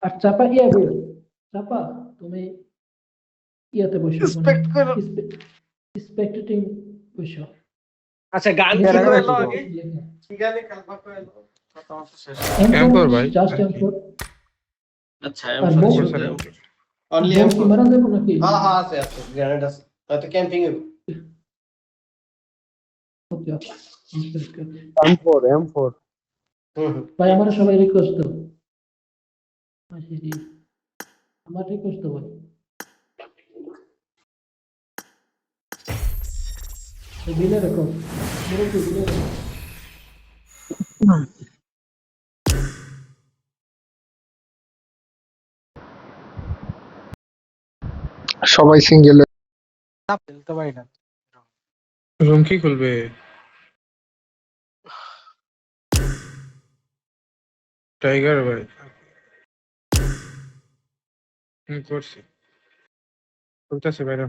আর চাপা ইয়া বই, চাপা তুমি ইয়াতে বসো, Respect করো। স্পেক্টেটিং বসো। আচ্ছা গান কি এরা কইলো কি আগে? কি গানে খেলবা কইলো? কথা তো শেষ। M4 ভাই। জাস্ট M4 আচ্ছা আর M4 বল- শুধু অনলি বল M4 কি মারা যাবে নাকি? হ্যাঁ হ্যাঁ আছে আছে গ্রেনেড আছে হয়তো ক্যাম্পিং এ ওকে M4 হুম ভাই আমার সবাই রিকোয়েস্ট দাও, আমার রিকোয়েস্ট দাও ভাই। বিলে রাখো, মুরব্বি বিলে রাখো। সবাই সিঙ্গেল। খেলতে পারি না। রুম কি খুলবে টাইগার ভাই করছি খুলতেছে বাইরে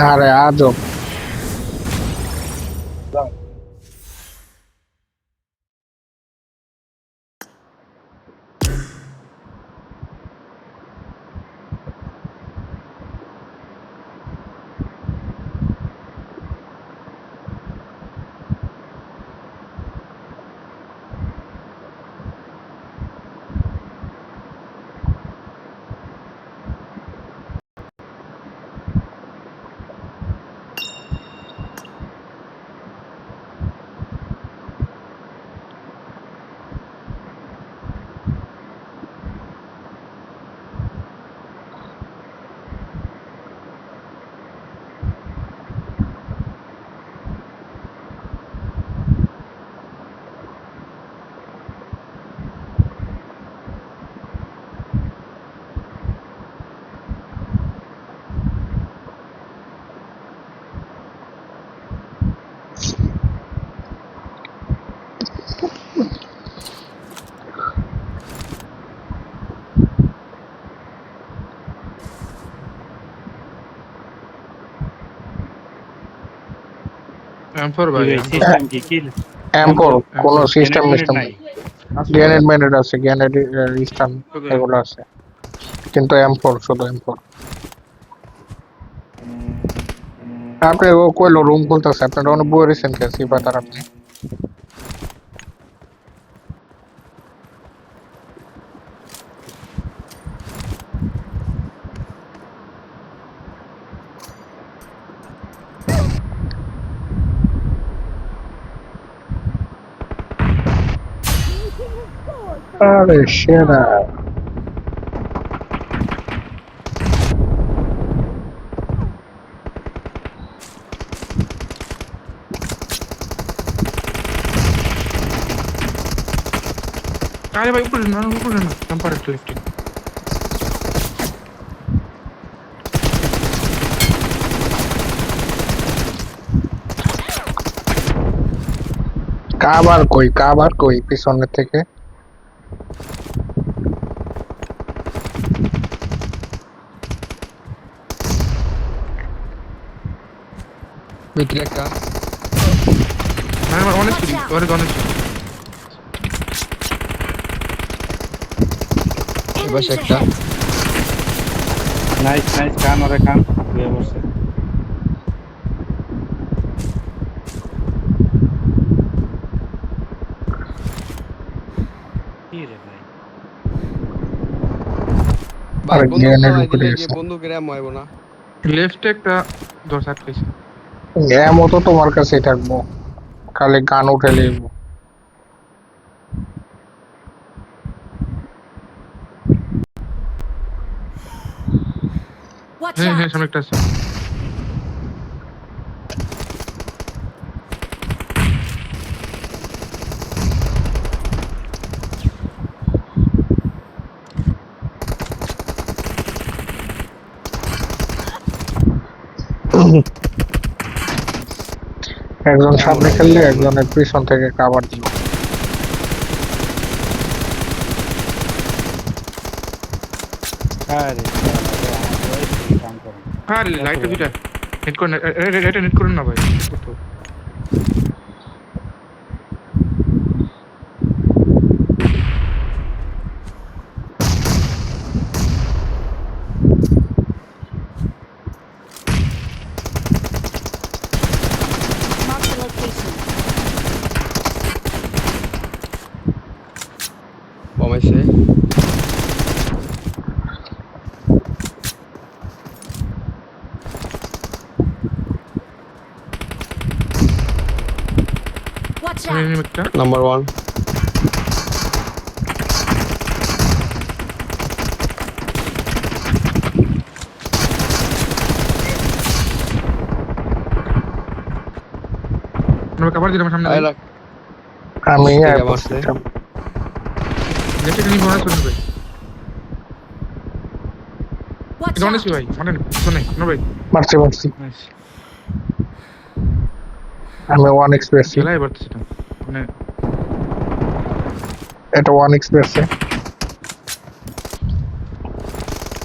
আরে আজব। M4 ভাই সিস্টেম কি কিল M4 কোন সিস্টেম Grenade নেই। গ্রেনেড ম্যানেড আছে, গ্রেনেড স্টান এগুলো আছে, কিন্তু M4 শুধু M4। আপনি ও কইলো রুম খুলতেছে, আপনারা অনেক বই রিসেন্ট কেসি বাতার আপনি। আরে সেরা আরে ভাই উপরে না জাম্পার একটা লিফট কাবার কই পিছনের থেকে ভিতরে একটা আমার অনেক Watch out. অনেক Enemies একটা। ahead. নাইস নাইস কান ওরে কান হয়ে বসে কি রে ভাই ভাই আরে বন্ধু গিয়ানের খাওয়াই উপরে দিলে গেছে। কি বন্ধু গ্রাম হইব না লেফটে একটা 10 আটকাইছে এমন তো তোমার কাছেই থাকবো খালি গান উঠে লিখবো Watch হ্যাঁ out. সামনে একটা আছে একজন সামনে খেললে একজনের পিছন থেকে কাভার দিল আরে কাম করে আরে লাইটটা দুইটা নেট করে এটা নেট করেন না ভাই তো Mark the location. কমাইছে Watch সামনে out. একটা নাম্বার 1 আমরা কভার দিলাম সামনে আইলা আমি ঠিক আর আছে, বসছে। লেফটে নিয়ে বড় শুনবে ভাই Watch এটা অনেক out. ভাই মানে শুনে না ভাই মারছি নাইস আমি 1x পেয়েছি খেলাই বাড়তেছে না মানে এটা 1x পেয়েছে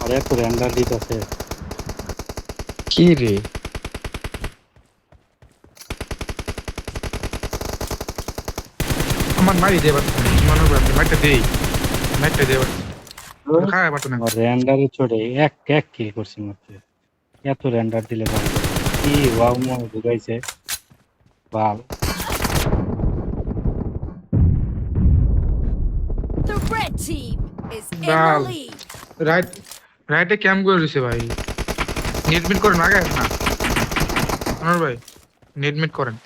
আরে এত রেন্ডার দিতেছে কি রে আমার মারি দেবার মনে করে মাইটা দেই মাইটা দেবার খায় বাট না রেন্ডারে চড়ে এক কিল করছি মাত্র এত রেন্ডার দিলে ভালো কি ওয়াও মো বুঝাইছে বাল The red team is in the Dal. lead. রাইটে ক্যাম্প করে রয়েছে ভাই নেট মিট করেন আগে না আমার ভাই নেট মিট করেন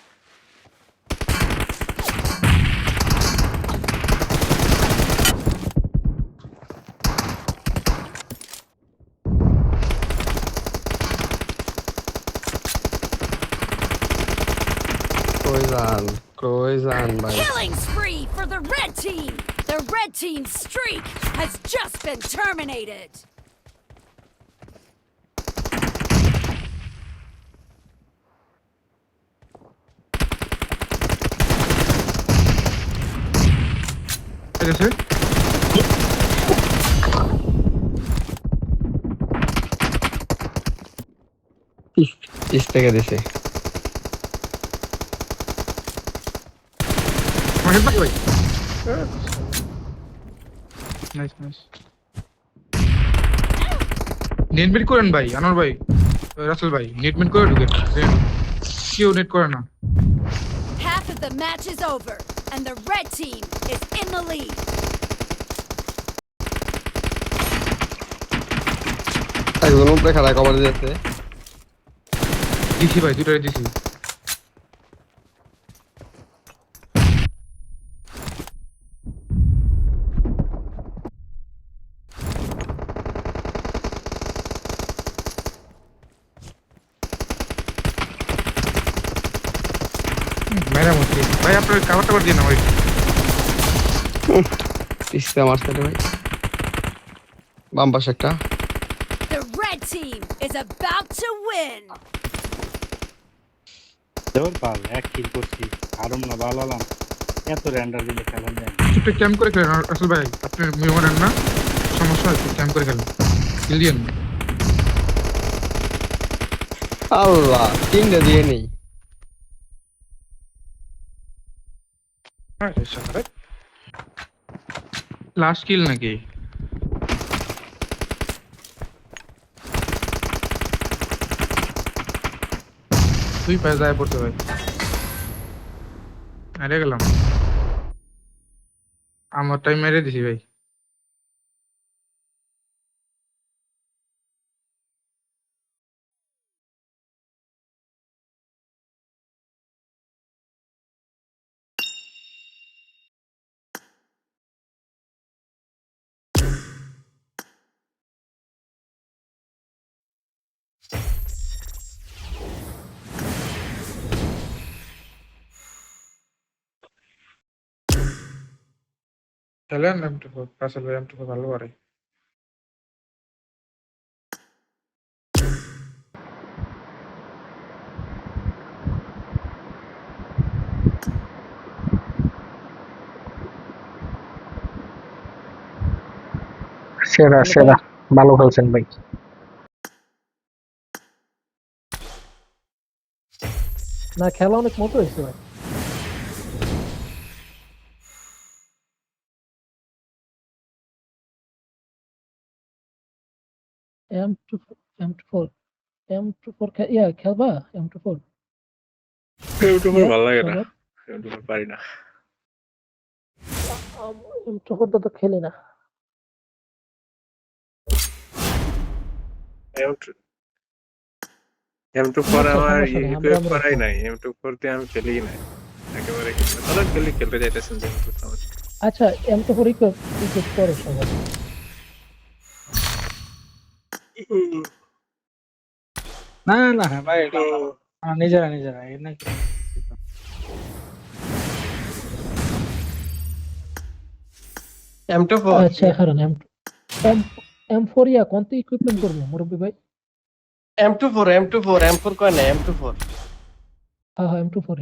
কই যান ভাই Killing spree for the red team. The red team's streak has just been terminated. ঠিক আছে ইস থেকে দিছে আমার হেল্প ভাই নাইস নাইস নেট মিট করেন ভাই আনোয়ার ভাই রাসেল ভাই নেট মিট করে ঢুকেন কেউ নেট করে না Half of the match is over, and the red team is in the lead. একজন উপরে খেলা কভার দিয়েছে দিছি ভাই দুটারে দিছি মেরা মুশকিল ভাই আপনার কাভার টাভার দিয়ে না ভাই পিছতে মারছে রে ভাই বাম পাশে একটা The red team is about to win. দেওয়ার পাল এক কিল করছি আরম না ভালো হলাম এত র্যান্ডার দিলে খেলা যায় না। একটু ক্যাম্প করে খেলেন আসল ভাই আপনি মেমোরেন না সমস্যা হচ্ছে ক্যাম্প করে খেলেন কিলিয়ান আল্লাহ তিনটা দিয়ে নেই লাস্ট কিল নাকি তুই পায়ে যায় পড়তে ভাই আরে গেলাম আমার টাইম মেরে দিছি ভাই খেলেন M24 রাসেল ভাই M24 ভালো পারে সেরা সেরা ভালো খেলছেন ভাই না খেলা অনেক মতো হয়েছে ভাই M24 ইয়া খেলবা M24 ভালো লাগে না সবার? পারি না M24 তো খেলি না M24 আমার সমস্যা নেই, ইকুইপ আমরা করাই নাই M24 দিয়ে আমি খেলি নাই একেবারে তাহলে খেলতে যাইতেছেন আচ্ছা M24 ইকুইপ করো সবাই না না ভাই এটা নিজেরা নিজেরা এর নাকি M24 আচ্ছা কারণ M4 ইয়া কোন ইকুইপমেন্ট করবো মুরব্বি ভাই M24 কয় না M24 হ্যাঁ M24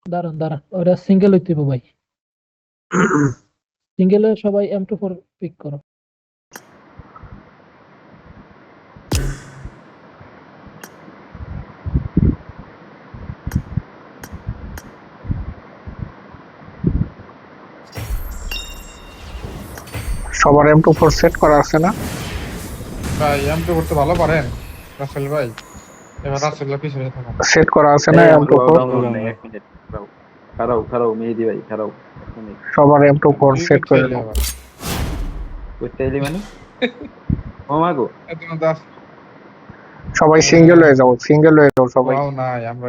দাঁড়ান ওরা সিঙ্গেল হইতে হবে ভাই সিঙ্গেলে সবাই M24 পিক করো সবার M24 সেট করা আছে না ভাই M24 তো ভালো পারেন রাসেল ভাই এবার রাসেল ভাই পিছনে থাকুন সেট করা আছে না M24 খারাও মেহেদি ভাই খারাও সবার M24 সেট করে দাও করতে এলি মানে ও মাগো এতন দাস সবাই সিঙ্গেল হয়ে যাও সবাই ওয়াও নাই আমরা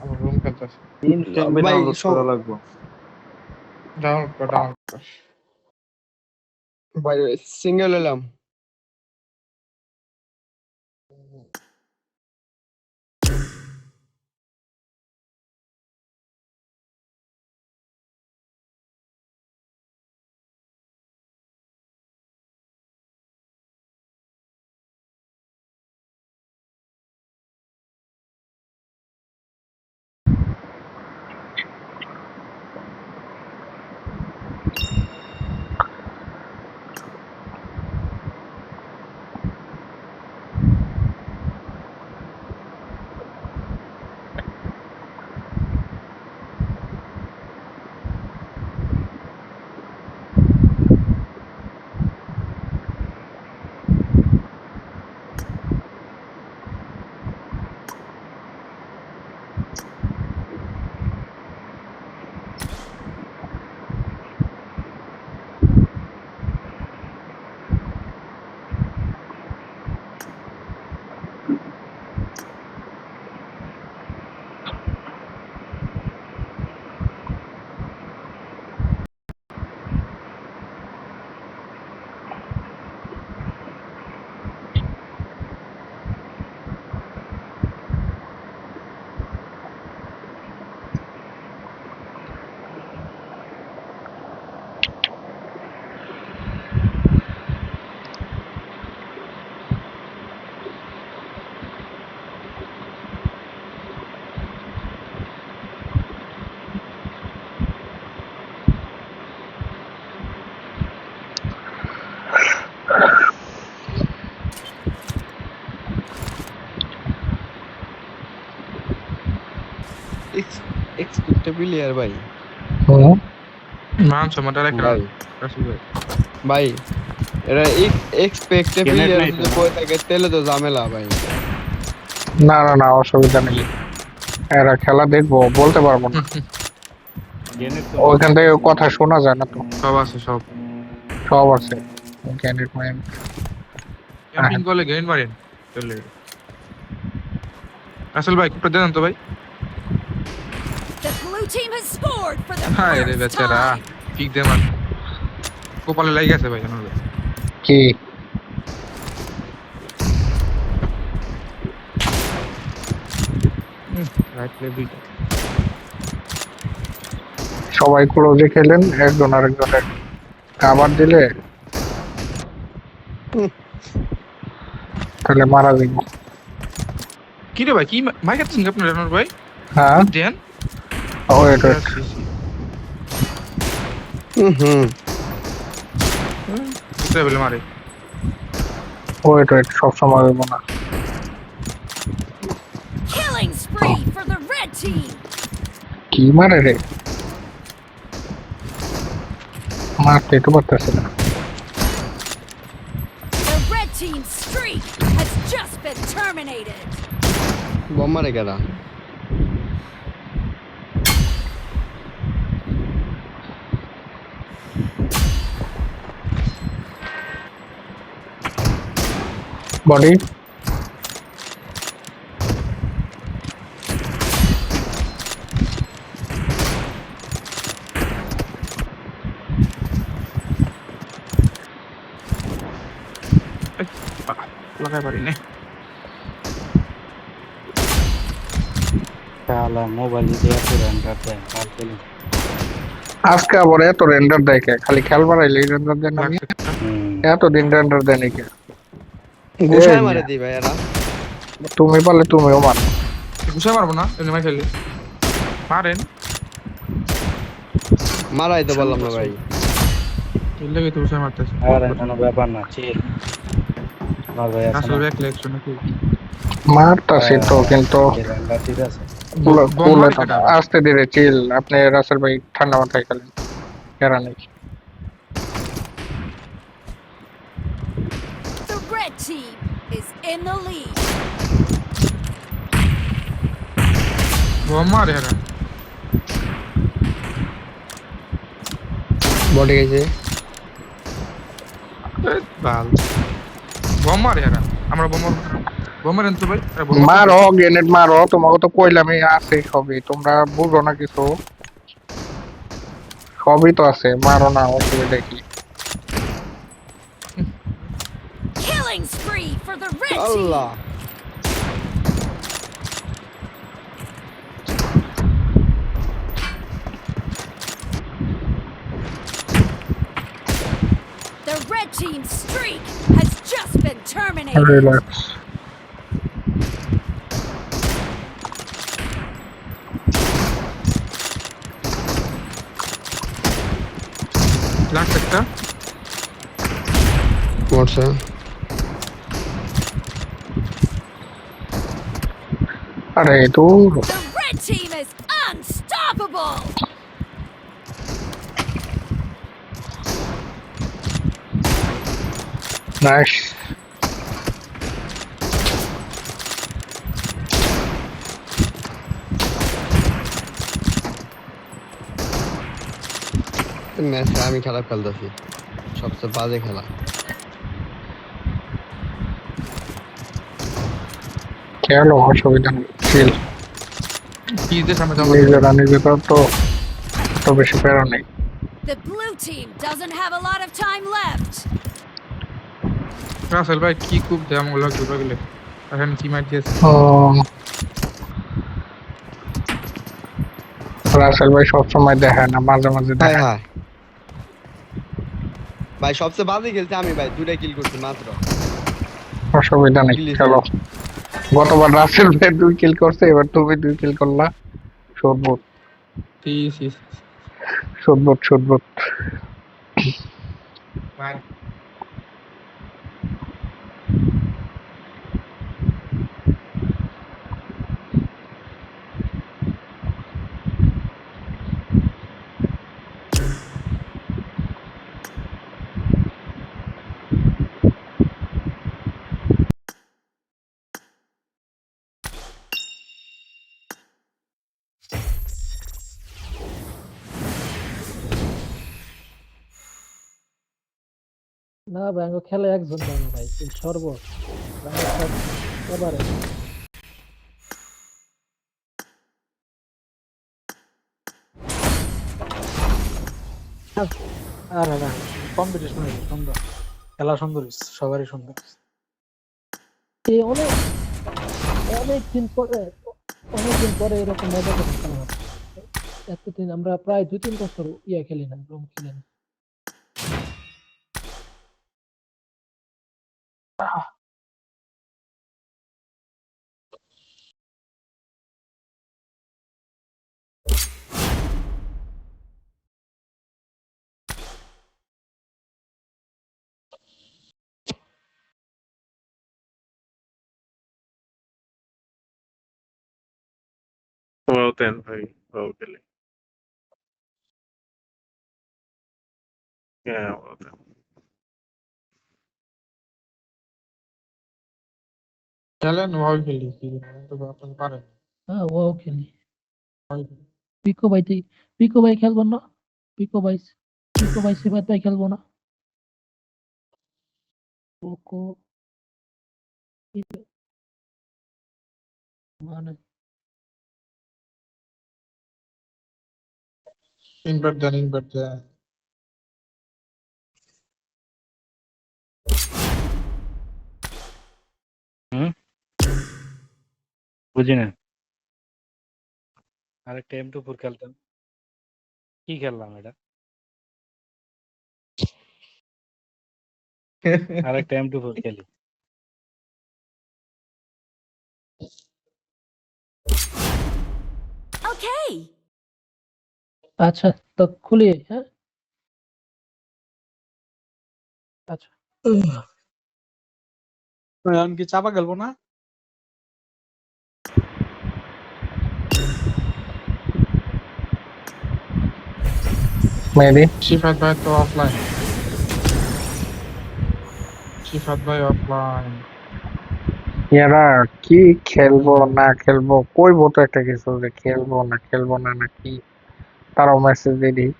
আমার রুম খেলতেছি তিন ক্যাম্পে ভাই, ডাউনলোড সব- করা লাগবে ডাউনলোড কর ভাই সিঙ্গেল এলাম একটা প্লেয়ার ভাই। মান সম্মানটা একটা ভাই রাসেল ভাই। ভাই এরা এক্সপেক্টে Tenet প্লেয়ার নাই যদি তো। কই থাকে তাহলে তো ঝামেলা ভাই। না না না, অসুবিধা নেই। এরা খেলা দেখবো বলতে পারবো না, গ্রেনেড তো ওইখান থেকে কথা শোনা যায় না তো। সব আছে সব। সব আছে গ্রেনেড ম্যান। ক্যাম্পিং করলে গ্রেনেড মারেন চলে। রাসেল ভাই কুপটা দেন তো ভাই। The blue team has scored for the হায় রে first বেচারা, time. কিক দে মার। কপালে লাগি গেছে ভাই জানো ভাই। কি রাইট প্লে দুইটা। সবাই ক্লোজে খেলেন, একজন আরেকজনের কাভার দিলে তাহলে মারা যাবো। কি রে ভাই, কি মাইক আছেন কি আপনার জানোর ভাই? হ্যাঁ দেন ওয়েট ওয়েট, কোথায় বলে মারে? ওয়েট ওয়েট, সব সময় হইব না। Killing spree for the red team. কি মারে রে, মারতে তো পারতেছে না। The red team's streak has just been terminated. Bomb মারে কেডা? বডি লাগাই পারি না। শালা মোবাইল দিয়ে এত রেন্ডার দেয় কাল পেলে। আজকে আবার এত রেন্ডার দেয় কে? খালি খেল বাড়াইলে রেন্ডার দেন না। এতদিন রেন্ডার দেয় নাকি? ঘুষায় মারে দি ভাই এরা। তুমি পারলে তুমিও মার। ঘুষাই মারবো না এমনি মাই খেললে। মারেন মারাই তো বললাম না ভাই। এর লেগে তো ঘুষাই মারতেছে। আরে কোনো ব্যাপার না, চিল। মার ভাই আছে আসলে না। ব্যাক লেগছো নাকি? মারতাছি তো, কিন্তু রেন্ডার ঠিক আছে। বম মারে কেডা? আস্তে ধীরে চিল। আপনি রাসেল ভাই ঠান্ডা মাথায় খেলেন, এরা নেই। The red team is in the lead. Bomb মারে এরা। বডি গেছে। বাল বম মারে এরা। আমরা বম মারেন তো ভাই। এরা বম মারতেছে। মারো গ্রেনেড মারো, তোমাকে তো কইলামই আছে সবই, তোমরা বুঝো না কিছু। সবই তো আছে, মারো না, অসুবিধা কি? Killing spree for the red team. Allah The red team's streak has just been terminated. Relax. Last একটা। মরছে। আরে দূর। The red team is unstoppable. Nice. ম্যাচে আমি খারাপ খেলতেছি, সবচেয়ে বাজে খেলা। খেলো, অসুবিধা নেই, চিল। কি দিয়ে সামনে যাবো? নিজেরা নিজেরা তো বেশি প্যারা নেই। The blue team doesn't have a lot of time left. Rasel ভাই কি খুব দেয় আমগুলো লাগবে গেলে। এখন কি মার দিয়েছে? রাসেল ভাই সবসময় দেখায় না, মাঝে মাঝে হ্যাঁ দেখায়। হ্যাঁ ভাই, সবচেয়ে বাজে খেলতে আমি ভাই, 2টা কিল করছি মাত্র। অসুবিধা নেই, Please. চলো। গতবার রাসেল ভাই 2 কিল করছে, এবার তুমি 2 কিল করলা। সদবুত সদবুত সদবুত। ভাই না ভাই আমার খেলে একজন ভাই না ভাই এই শরবত ভাই সব এবারে আরে না কম্পিটিশন সুন্দর, খেলা সুন্দর হইছে, সবারই সুন্দর হইছে। এই অনেকদিন পরে এরকম মজা করে খেলা হচ্ছে। এতদিন আমরা প্রায় 2-3 বছর খেলি না, রুম খেলি না। Well then, ভাই well খেলি। Yeah, well then. খেলেন ওয়াও খেলি কি তো আপনি পারেন। হ্যাঁ ওয়াও খেলি। পিকো ভাই খেলবো না? পিকো ভাই সিবাত ভাই খেলবো না? পোকো মানে ইনভার্ট দেন। বুঝি না। আরেকটা M24 খেলতাম। কি খেললাম এটা? আরেকটা M24 খেলি। Okay. আচ্ছা তো খুলি, হ্যাঁ আচ্ছা এখন কি চাপা খেলবো না? মেবি শিফাত ভাই তো অফলাইন। শিফাত ভাই অফলাইন। এরা কি খেলবো না খেলবো কইবো তো একটা কিছু যে খেলবো না নাকি তারাও মেসেজ দিয়ে দিই।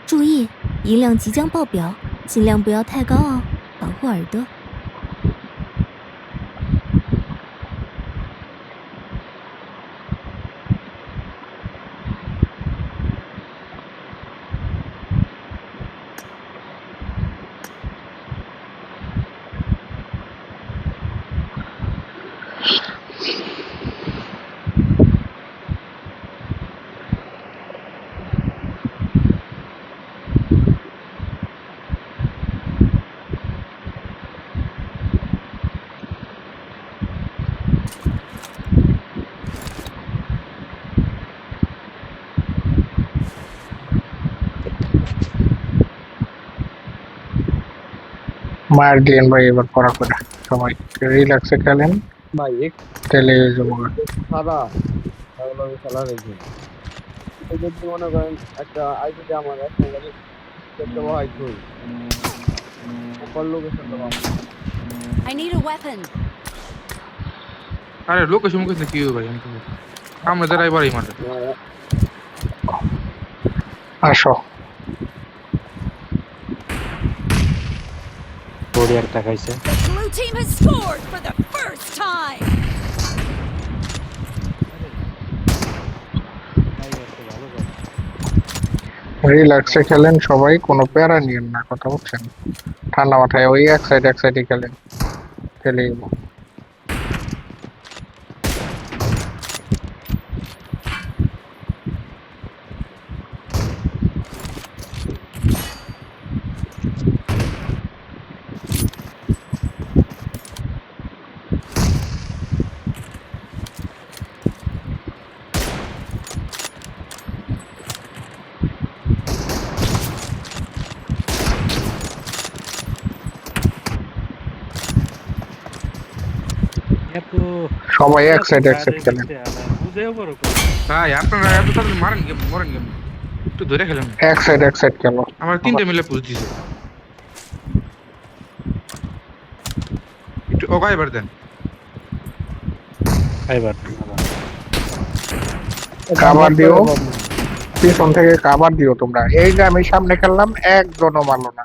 注意，音量即将爆表，尽量不要太高哦，保护耳朵。 মার দিলেন ভাই এবার করা করে সবাই রিল্যাক্সে খেলেন ভাই তেলে যাবো। সাদা ভালোভাবে খেলা হয়েছে। এই যদি মনে করেন একটা আইডিতে আমার একসঙ্গে দেখতে হয় তুই ওপর লোকেশনটা পাবো। I need a weapon. আরে লোকেশন মুকেশ কি ভাই আমি তো আমরা যারা এবারই মারবে। আসো বড়ি একটা খাইছে। The blue team has scored for the first time. রিল্যাক্সে খেলেন সবাই, কোনো প্যারা নিয়েন না, কথা বলছেন ঠান্ডা মাথায় ওই এক সাইডে খেলেন খেলে যাবো। এত সবাই এক এত সাইড কাজে খেলেন। গেছে আবার বুঝেও বড় করে। ভাই আপনারা এত তাড়াতাড়ি মারেন গেম মরেন গেম একটু ধরে খেলেন। এক সাইড খেলো। আমার 3টে মিলে পুশ দিছে। একটু ওগা এবার দেন। এবার কাভার দিও, পিছন থেকে কাভার দিও তোমরা। এই যে আমি সামনে খেললাম, একজনও মারলো না।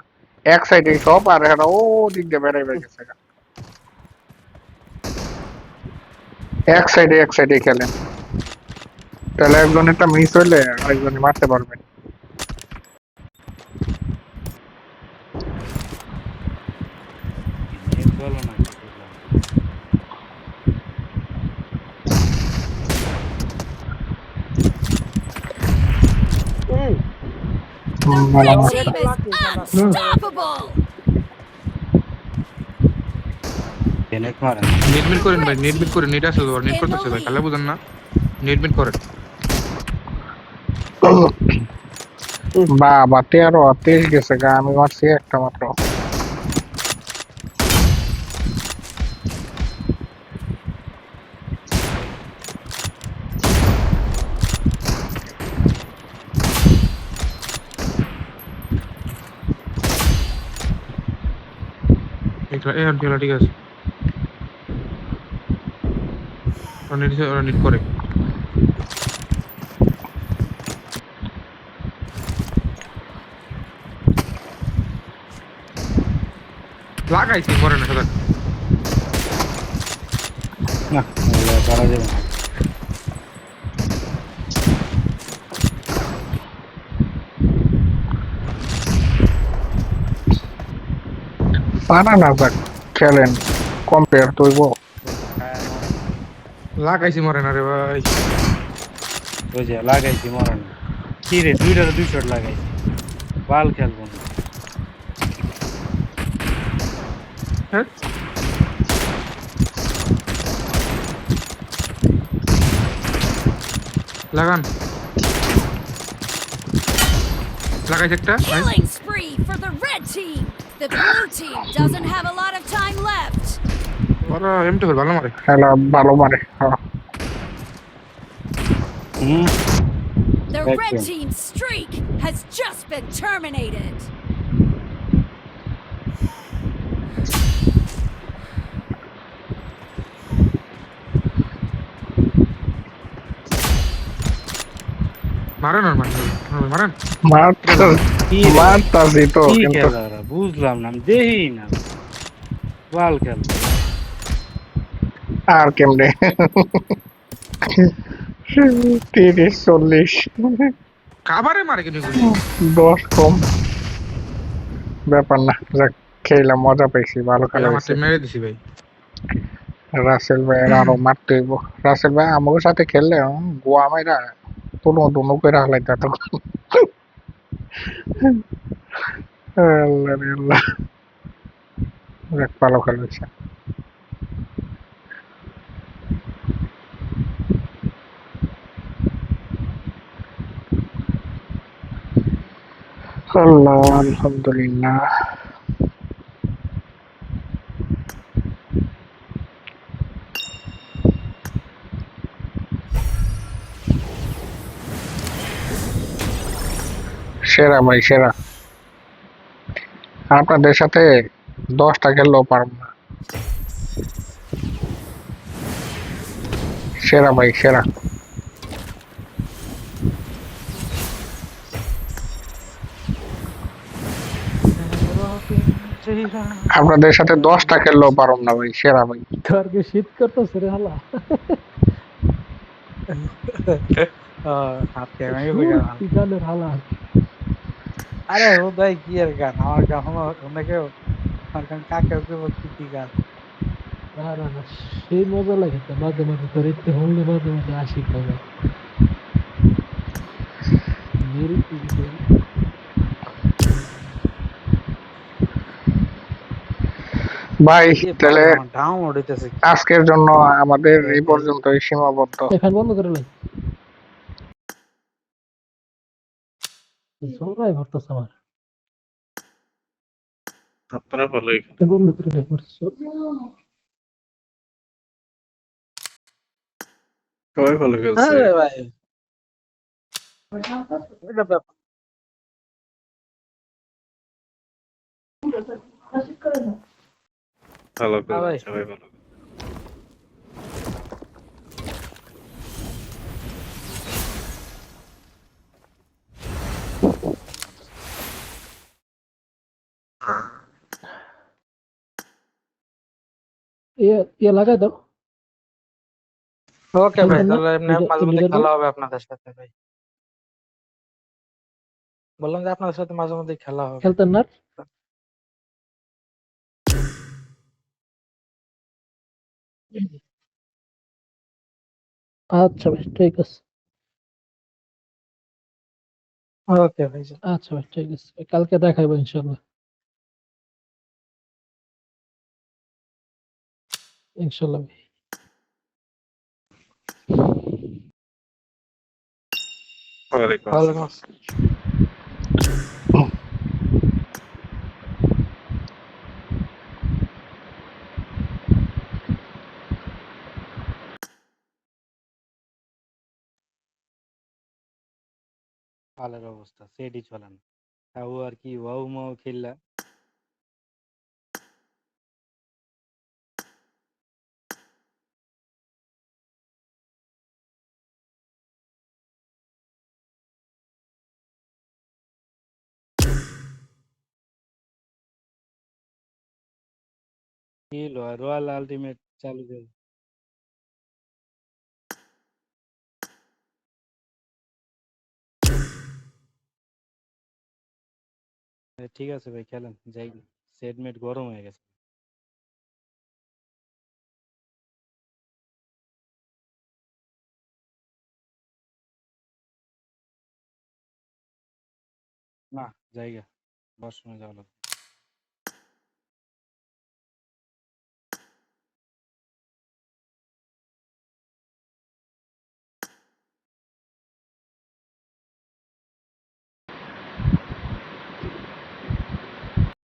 এক সাইডে সব, আর এরা ও দিক দিয়ে বেড়ে গেছে। এক সাইডে খেলেন, তাহলে একজনেরটা মিস হইলে আরেকজনে মারতে পারবেন। নেট ভালো না কি বুঝলাম না। The মারা red মার। team is unstoppable. নেট মারেন নেট মিট করেন ভাই, নেট মিট করেন। নেট আছে তো, নেট করতেছে ভাই, খেলা বুঝেন না। নেট মিট করেন। বাবা 13 গেছে গা, আমি মারছি একটা মাত্র। এখন খেলা ঠিক আছে। ওরা নেট করে। লাগাইছি মরে না সাদা। না এগুলো করা যাবে না। পারা না যাক, খেলেন কম্পেয়ার তৈব। লাগাইছি মরে না রে ভাই। ওই যে লাগাইছি মরে না। কি রে 2টার 2 শট লাগাইছি, বাল খেলবো না। হ্যাঁ লাগান। লাগাইছি একটা। Killing spree for the red team. The blue team doesn't have a lot of time left. ওরা এমটি করে ভালো মারে। খেলা ভালো মারে। হুম The Thank red you. team's streak has just been terminated. মারেন আর মারেন। মারতাছি তো, কি কিন্তু খেলা ওরা বুঝলাম না, আমি দেখি না। বাল খেল আর কেমনে 30-40 কাবারে মারে কিন্তু গুলি। 10 কম ব্যাপার না, যাক খেলাম, মজা পাইছি, ভালো খেলা আমার হয়েছে। মেরে দিছি ভাই। রাসেল ভাই আরো মারতে হইব। রাসেল ভাই আমার সাথে খেললে গোয়া মাইরা দুনো করে হালাইতে তো। আল্লাহ রে আল্লাহ, যাক ভালো খেলা হয়েছে। আল্লাহ, আলহামদুলিল্লাহ। সেরা ভাই সেরা, আপনাদের সাথে 10টা খেললেও পারবো না। সেরা ভাই সেরা, আপনাদের সাথে 10টা খেললেও পারব না ভাই, সেরা ভাই। কারকে শীত করতেছে রে হালা। কি গানের হালা। আরে ও ভাই কি আর গান, আমার গান অনেকেও আমার গান কাকে বলছি কি গান। না না না, সেই মজা লাগে তো, মাঝে মাঝে তোর ইচ্ছে হলে মাঝে মাঝে আশিক লাগে। ভাই তাহলে ডাউনলোড হইতেছে কি? আজকের জন্য আমাদের এই পর্যন্তই সীমাবদ্ধ। ফ্যান বন্ধ করে লাই। সবাই ভরতেছে আমার। আপনারা ভালোই বন্ধ করে লাই। সবাই ভালো খেলছে। আরে ভাই এটা ব্যাপার। ভালো হ্যাঁ খেলছে, ভাই সবাই ভালো। ইয়ে লাগাই দাও। ওকে ভাই, খেলতেন না তাহলে এমনি মাঝে মধ্যে লিডার ভাই? খেলা হবে আপনাদের সাথে ভাই। বললাম যে আপনাদের সাথে মাঝে মধ্যে খেলা হবে। খেলতেন না? আচ্ছা ভাই ঠিক আছে। ওকে ভাই। আচ্ছা ভাই ঠিক আছে, কালকে দেখাইবো ইনশাল্লাহ। ইনশাল্লাহ ভাই। ওয়ালাইকুম ওয়ালাইকুম আসসালাম। আসসালাম। হালের অবস্থা সেডই চলে না। তাও আর কি ওয়াও মাও খেললা। কি হলো রয়্যাল আল্টিমেট চালু করে। ঠিক আছে ভাই খেলেন যাই, সেটমেট গরম হয়ে গেছে। না জায়গা, ওয়াশরুমে যাওয়া লাগবে।